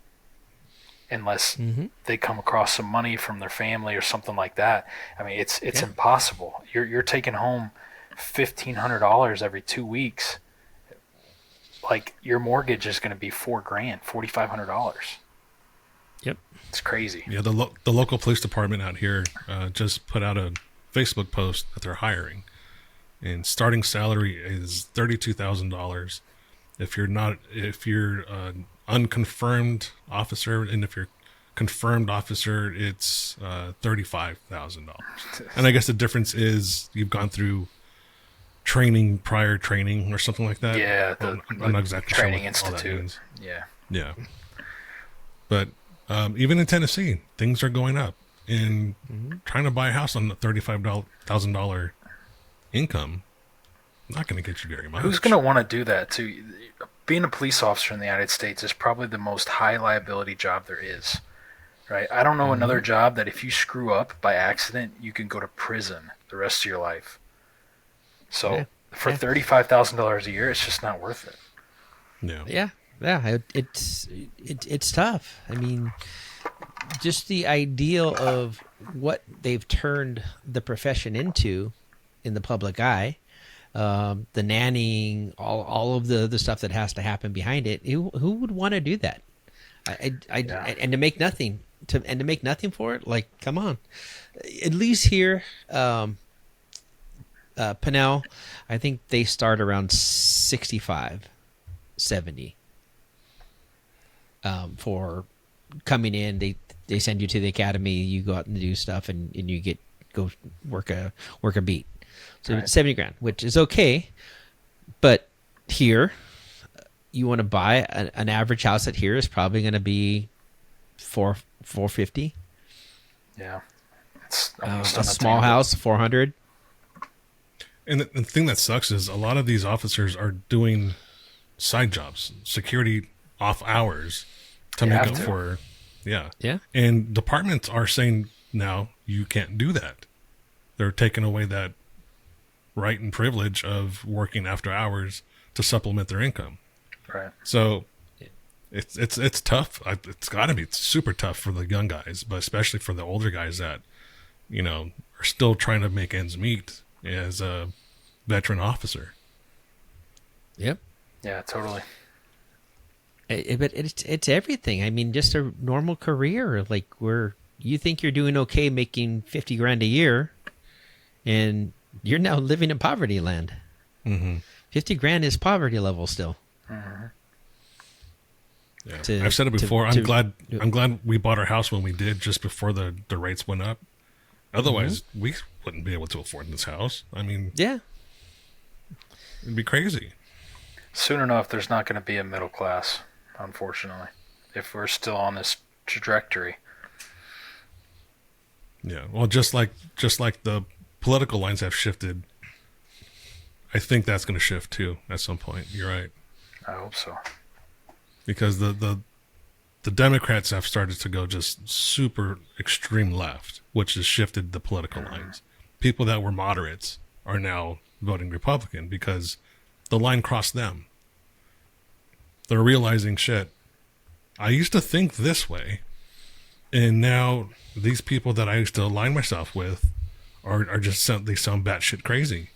unless they come across some money from their family or something like that. I mean, it's impossible. You're taking home $1,500 every 2 weeks. Like, your mortgage is going to be $4,000, $4,500. Yep, it's crazy. Yeah, the local police department out here just put out a Facebook post that they're hiring, and starting salary is $32,000. If you're an unconfirmed officer, and if you're confirmed officer, it's $35,000. And I guess the difference is you've gone through prior training or something like that. Yeah, I'm not exactly training sure what all that institute. means. Yeah. But even in Tennessee, things are going up. And trying to buy a house on a $35,000 income, not going to get you very much. Who's going to want to do that? Being a police officer in the United States is probably the most high liability job there is, right? I don't know another job that if you screw up by accident, you can go to prison the rest of your life. So for $35,000 a year, it's just not worth it. Yeah. It's tough. I mean, just the ideal of what they've turned the profession into in the public eye. The nannying, all of the stuff that has to happen behind it. Who would want to do that? And to make nothing for it. Like, come on. At least here, Pinnell, I think they start around 65, 70. For coming in, they send you to the academy. You go out and do stuff, and you go work a beat. So Right. $70,000, which is okay, but here, you want to buy an average house at here is probably going to be $450. Yeah, it's a small house, $400. And the thing that sucks is a lot of these officers are doing side jobs, security off hours to make up for. Yeah. And departments are saying now you can't do that. They're taking away that right and privilege of working after hours to supplement their income. Right. So it's tough. It's got to be super tough for the young guys, but especially for the older guys that, are still trying to make ends meet as a veteran officer. Yep. Yeah, totally. But it's everything. I mean, just a normal career, like where you think you're doing okay making $50,000 a year, and you're now living in poverty land. Mm-hmm. $50,000 is poverty level still. Mm-hmm. Yeah. I've said it before. I'm glad we bought our house when we did, just before the rates went up. Otherwise, we wouldn't be able to afford this house. I mean, it'd be crazy. Soon enough, there's not going to be a middle class, unfortunately, if we're still on this trajectory. Yeah. Well, just like the political lines have shifted, I think that's going to shift too at some point. You're right. I hope so. Because the Democrats have started to go just super extreme left, which has shifted the political lines. People that were moderates are now voting Republican because the line crossed them. they're realizing, shit, I used to think this way, and now these people that I used to align myself with are just they sound batshit crazy.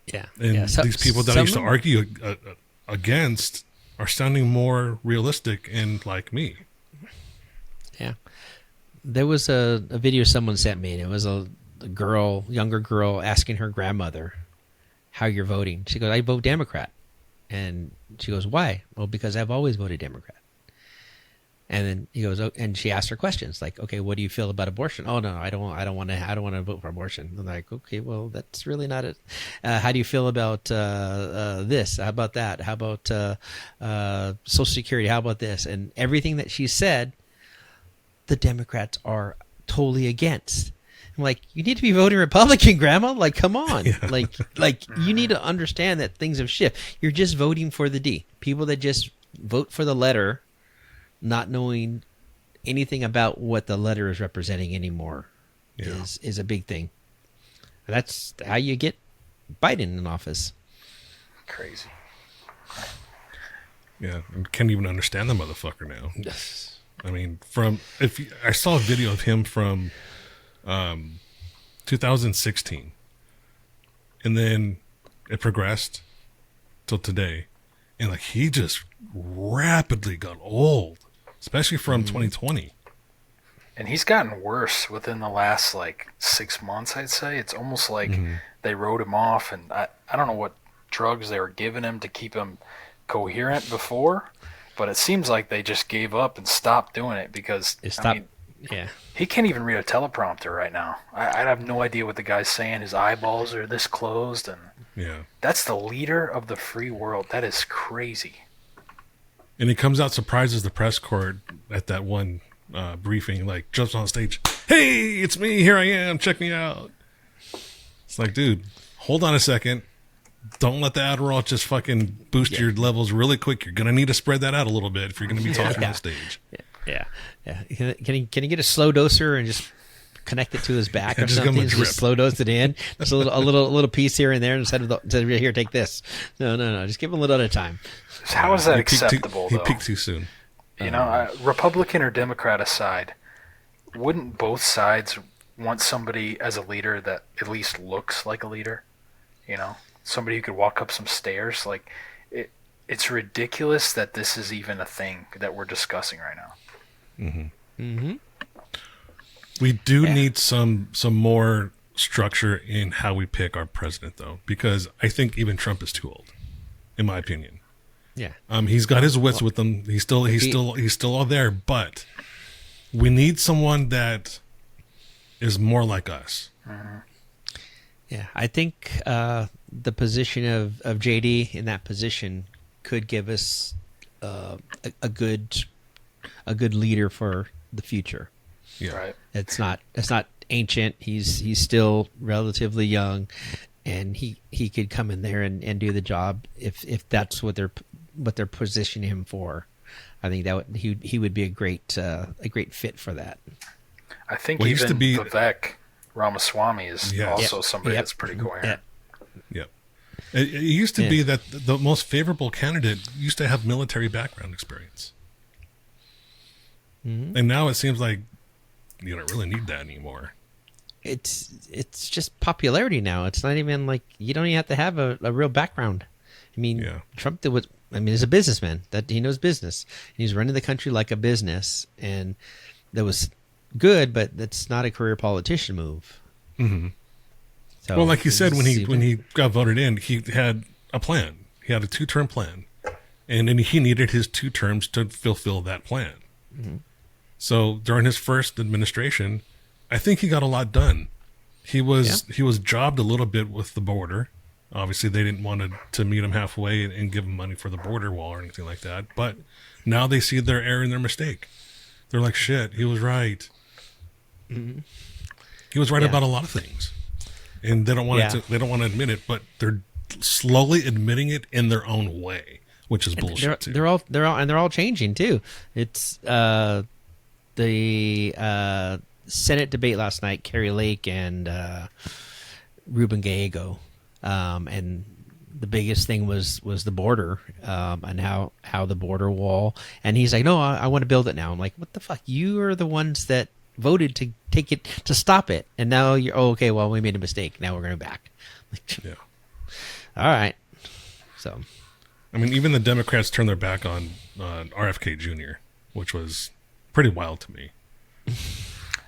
Yeah, and these people that I used to argue against are sounding more realistic and like me. Yeah, there was a video someone sent me, and it was a younger girl, asking her grandmother how you're voting. She goes, "I vote Democrat," and she goes, "Why?" "Well, because I've always voted Democrat." And then he goes, oh, and she asked her questions like, "Okay, what do you feel about abortion?" "Oh no, I don't want to vote for abortion." I'm like, "Okay, well, that's really not it." "How do you feel about this? How about that? How about Social Security? How about this?" And everything that she said, the Democrats are totally against. I'm like, you need to be voting Republican, Grandma. Like, come on. Yeah. Like you need to understand that things have shifted. You're just voting for the D. People that just vote for the letter, not knowing anything about what the letter is representing anymore, is a big thing. That's how you get Biden in office. Crazy. Yeah, and can't even understand the motherfucker now. I mean, I saw a video of him from 2016, and then it progressed till today, and like he just rapidly got old, especially from 2020. And he's gotten worse within the last 6 months, I'd say. It's almost like they wrote him off, and I don't know what drugs they were giving him to keep him coherent before, but it seems like they just gave up and stopped doing it because he can't even read a teleprompter right now. I have no idea what the guy's saying. His eyeballs are this closed, and that's the leader of the free world. That is crazy. And he comes out, surprises the press corps at that one briefing, like jumps on stage. "Hey, it's me. Here I am. Check me out." It's like, dude, hold on a second. Don't let the Adderall just fucking boost your levels really quick. You're going to need to spread that out a little bit if you're going to be talking on stage. Yeah. Can he get a slow doser and just connect it to his back or something? Just slow dose it in. Just a little piece here and there instead of here, take this. No. Just give him a little at a time. How is that acceptable, though? He peaked too soon. You know, Republican or Democrat aside, wouldn't both sides want somebody as a leader that at least looks like a leader? You know, somebody who could walk up some stairs. Like, it's ridiculous that this is even a thing that we're discussing right now. We do need some more structure in how we pick our president, though, because I think even Trump is too old, in my opinion. Yeah. He's got his wits with him. He's still all there, but we need someone that is more like us. Yeah, I think the position of JD in that position could give us a good leader for the future. Yeah. Right. It's not ancient. He's still relatively young, and he could come in there and do the job if that's what they're positioning him for. I think he would be a great fit for that. I think even Vivek Ramaswamy is also somebody that's pretty coherent. Yep. It used to be that the most favorable candidate used to have military background experience. And now it seems like you don't really need that anymore. It's just popularity now. It's not even like you don't even have to have a real background. I mean, Trump is a businessman that he knows business. He's running the country like a business, and that was good, but that's not a career politician move. So, well, like you said, when he got voted in, he had a plan. He had a 2-term plan, and then he needed his 2 terms to fulfill that plan. So during his first administration, I think he got a lot done. He was jobbed a little bit with the border. Obviously, they didn't want to meet him halfway and give him money for the border wall or anything like that. But now they see their error and their mistake. They're like, shit, he was right. He was right about a lot of things, and they don't want to admit it, but they're slowly admitting it in their own way, which is bullshit. They're all changing too. It's the Senate debate last night, Carrie Lake and Ruben Gallego, and the biggest thing was the border, and how the border wall. And he's like, no, I want to build it now. I'm like, what the fuck? You are the ones that voted to take it, to stop it, and now you're okay. Well, we made a mistake. Now we're going back. Yeah. All right. So, I mean, even the Democrats turned their back on RFK Jr., which was pretty wild to me.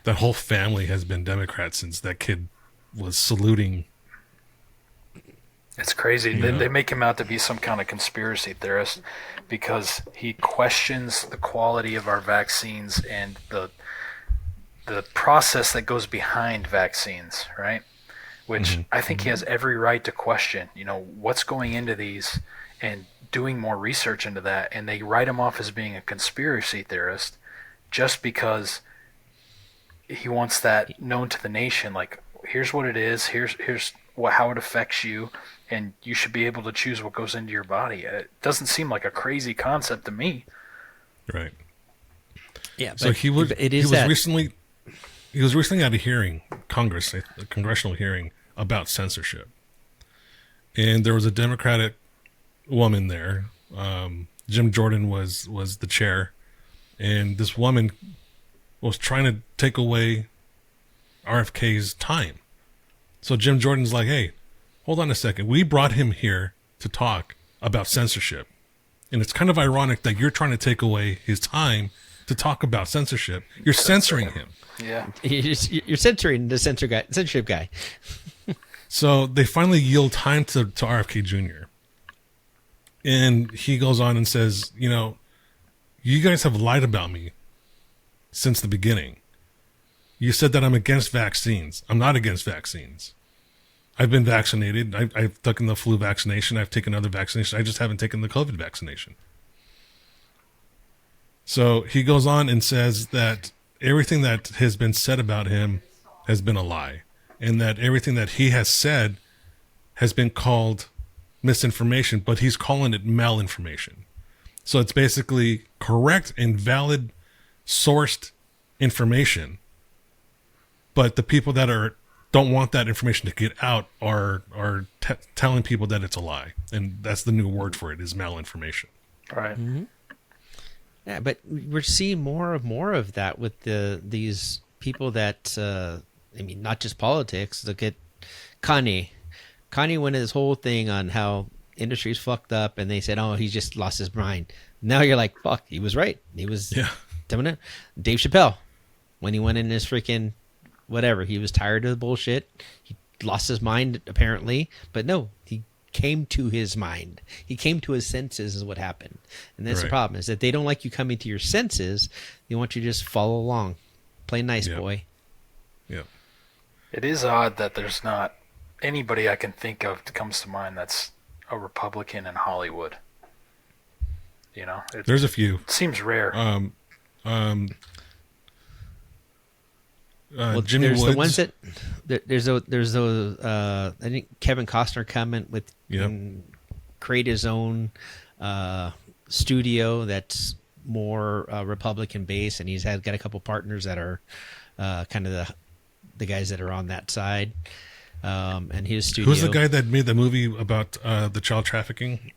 That whole family has been Democrat since that kid was saluting. It's crazy. They make him out to be some kind of conspiracy theorist because he questions the quality of our vaccines and the process that goes behind vaccines, right? Which I think he has every right to question, what's going into these and doing more research into that. And they write him off as being a conspiracy theorist just because he wants that known to the nation. Like, here's what it is. Here's how it affects you. And you should be able to choose what goes into your body. It doesn't seem like a crazy concept to me. Right. Yeah. So he was recently at a hearing, a congressional hearing about censorship. And there was a Democratic woman there. Jim Jordan was the chair. And this woman was trying to take away RFK's time. So Jim Jordan's like, hey, hold on a second. We brought him here to talk about censorship. And it's kind of ironic that you're trying to take away his time to talk about censorship. You're censoring him. Yeah. You're censoring the censorship guy. So they finally yield time to RFK Jr. And he goes on and says, you guys have lied about me since the beginning. You said that I'm against vaccines. I'm not against vaccines. I've been vaccinated. I've taken the flu vaccination. I've taken other vaccinations. I just haven't taken the COVID vaccination. So he goes on and says that everything that has been said about him has been a lie, and that everything that he has said has been called misinformation, but he's calling it malinformation. So it's basically correct and valid sourced information, but the people that don't want that information to get out are telling people that it's a lie, and that's the new word for it, is malinformation. Right. Mm-hmm. Yeah, but we're seeing more of that with these people that not just politics. Look at Kanye. Kanye went into this whole thing on how industry's fucked up, and they said, "Oh, he just lost his mind." Now you're like, "Fuck, he was right." He was. Yeah. Dave Chappelle, when he went in his freaking whatever, he was tired of the bullshit. He lost his mind apparently, but no, he came to his mind. He came to his senses is what happened. And that's the problem, is that they don't like you coming to your senses. They want you to just follow along. Play nice, boy. Yeah. It is odd that there's not anybody I can think of that comes to mind that's a Republican in Hollywood. There's a few. It seems rare. Jimmy there's Woods. the ones that there's those I think Kevin Costner coming with create his own studio that's more Republican based, and he's got a couple partners that are kind of the guys that are on that side. And his studio. Who's the guy that made the movie about the child trafficking?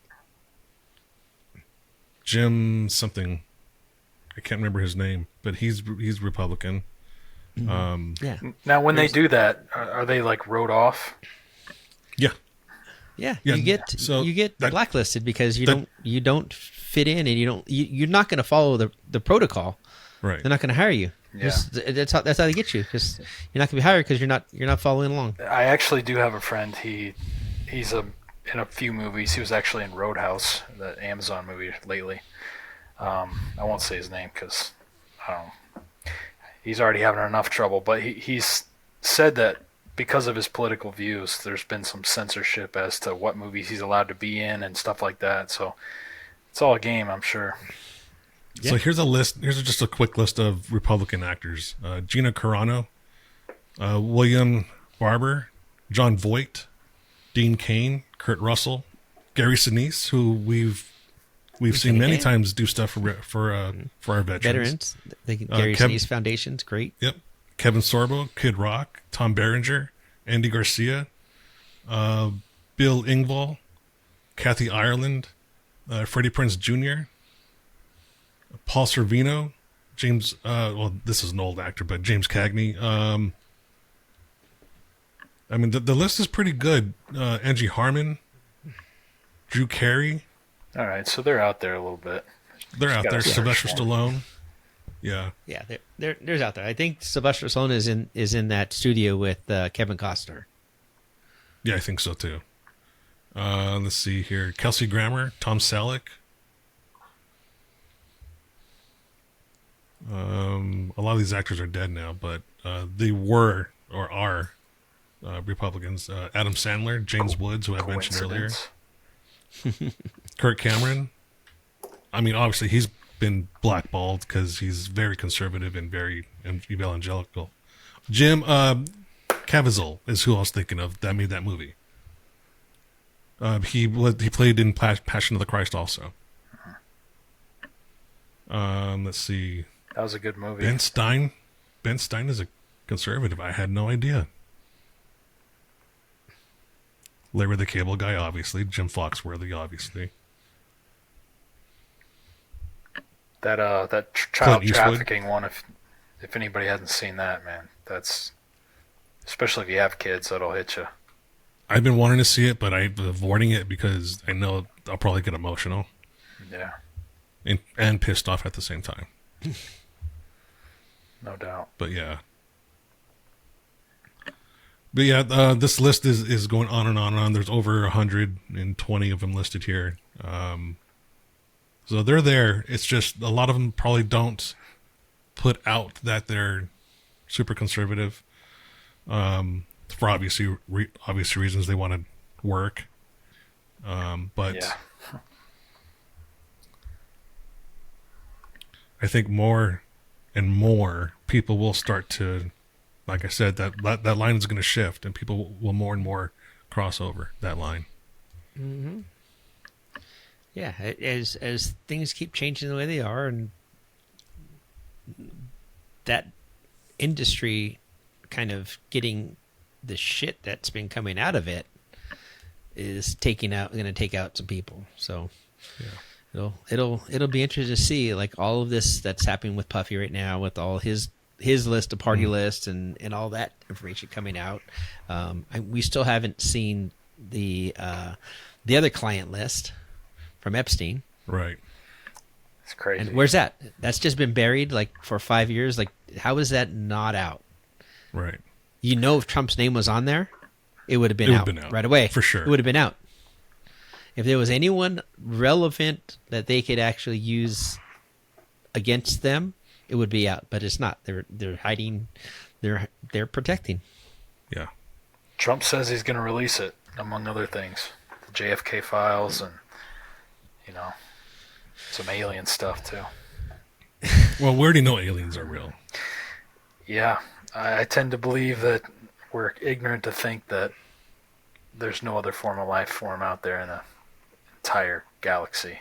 Jim something. I can't remember his name, but he's Republican. Yeah. Now, when they do that, are they like wrote off? Yeah. Yeah. You get blacklisted because you don't fit in, and you're not going to follow the protocol. Right. They're not going to hire you. Yeah. That's how they get you, because you're not going to be hired because you're not following along. I actually do have a friend. He's in a few movies. He was actually in Roadhouse, the Amazon movie lately. I won't say his name because I don't know. He's already having enough trouble, but he's said that because of his political views, there's been some censorship as to what movies he's allowed to be in and stuff like that. So it's all a game, I'm sure. So here's a list. Here's just a quick list of Republican actors: Gina Carano, William Barber, John Voight, Dean Cain, Kurt Russell, Gary Sinise, who we've seen many times do stuff for our veterans. The Gary Sinise Foundation's great. Yep. Kevin Sorbo, Kid Rock, Tom Berenger, Andy Garcia, Bill Engvall, Kathy Ireland, Freddie Prinze Jr., Paul Sorvino, James. Well, this is an old actor, but James Cagney. I mean, the list is pretty good. Angie Harmon, Drew Carey. All right, so they're out there a little bit. They're out there. Search Sylvester for 'em. Stallone. Yeah. Yeah, there's out there. I think Sylvester Stallone is in that studio with Kevin Costner. Yeah, I think so too. Let's see here. Kelsey Grammer, Tom Selleck. A lot of these actors are dead now, but they were or are Republicans. Adam Sandler, James Woods, who I mentioned earlier. Kirk Cameron. I mean, obviously he's been blackballed because he's very conservative and very evangelical. Jim Caviezel is who I was thinking of that made that movie. He played in Passion of the Christ also. Let's see. That was a good movie. Ben Stein. Ben Stein is a conservative. I had no idea. Larry the Cable Guy, obviously. Jim Foxworthy, obviously. That child Clint Eastwood. trafficking one. If anybody hasn't seen that, man, that's especially if you have kids, that'll hit you. I've been wanting to see it, but I'm avoiding it because I know I'll probably get emotional. Yeah. And pissed off at the same time. No doubt. But yeah. This list is going on and on and on. There's over 120 of them listed here. So they're there. It's just a lot of them probably don't put out that they're super conservative. For obvious reasons, they want to work. But yeah. I think more and more people will start to, like I said, that line is going to shift, and people will more and more cross over that line. Mm-hmm. Yeah, as things keep changing the way they are, and that industry kind of getting the shit that's been coming out of it is going to take out some people. So yeah. It'll be interesting to see, like, all of this that's happening with Puffy right now, with all his list of party lists and all that information coming out. We still haven't seen the other client list from Epstein. Right. It's crazy. And where's that? That's just been buried like for 5 years. Like, how is that not out? Right. You know, if Trump's name was on there, it would have been out right away. For sure. It would have been out. If there was anyone relevant that they could actually use against them, it would be out. But it's not. They're hiding. They're protecting. Yeah. Trump says he's going to release it, among other things. The JFK files and, some alien stuff, too. Well, we already know aliens are real. Yeah. I tend to believe that we're ignorant to think that there's no other form of life form out there in the entire galaxy.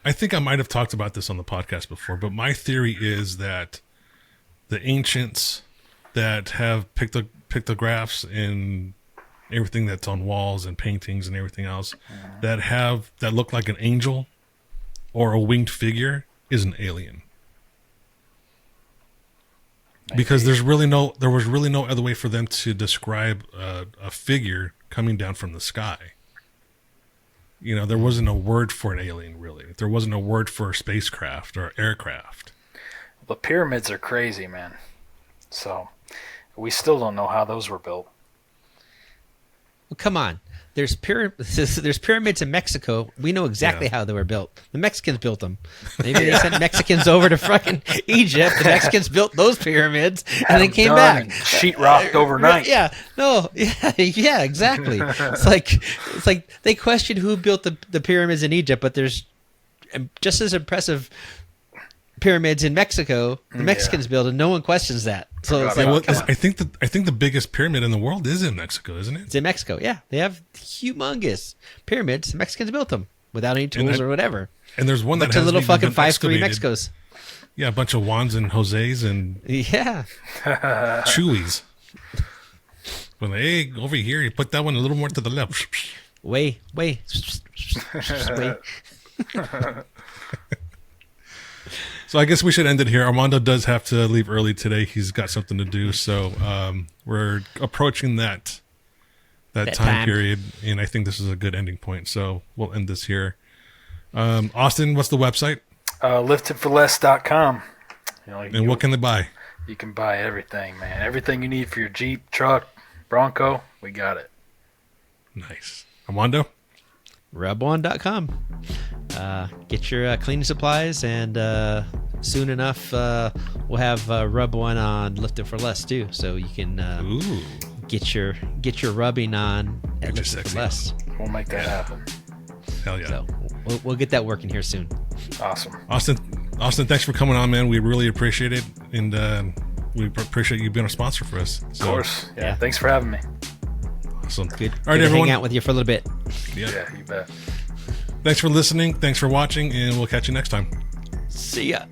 I think I might have talked about this on the podcast before, but my theory is that the ancients that have pictographs and everything that's on walls and paintings and everything else that look like an angel or a winged figure is an alien. Maybe. Because there was really no other way for them to describe a figure coming down from the sky. There wasn't a word for an alien, really. There wasn't a word for spacecraft or aircraft. The pyramids are crazy, man. So we still don't know how those were built. Well, come on. There's pyramids in Mexico. We know exactly how they were built. The Mexicans built them. Maybe they sent Mexicans over to fucking Egypt. The Mexicans built those pyramids and then came back. Sheetrocked overnight. Yeah. No. Yeah. Exactly. It's like they question who built the pyramids in Egypt, but there's just as impressive pyramids in Mexico. The Mexicans built, and no one questions that. So it's I think the biggest pyramid in the world is in Mexico, isn't it? It's in Mexico. Yeah, they have humongous pyramids. The Mexicans built them without any tools or whatever. And there's one that has a little fucking 5'3" excavated. Mexicos. Yeah, a bunch of Juans and Jose's and Chewies. When over here, you put that one a little more to the left. way. So I guess we should end it here. Armando does have to leave early today. He's got something to do. So we're approaching that time period, and I think this is a good ending point. So we'll end this here. Austin, what's the website? Liftedforless.com. And what can they buy? You can buy everything, man. Everything you need for your Jeep, truck, Bronco, we got it. Nice. Armando? Rubone.com. Get your cleaning supplies, and soon enough we'll have Rub One on Lifted for Less too, so you can get your rubbing on at Lifted for Less. We'll make that happen. Hell yeah! So we'll get that working here soon. Awesome. Austin, thanks for coming on, man. We really appreciate it, and we appreciate you being a sponsor for us. Of course. Yeah. Thanks for having me. Awesome. Good. All right, good everyone. To hang out with you for a little bit. Yeah, you bet. Thanks for listening. Thanks for watching, and we'll catch you next time. See ya.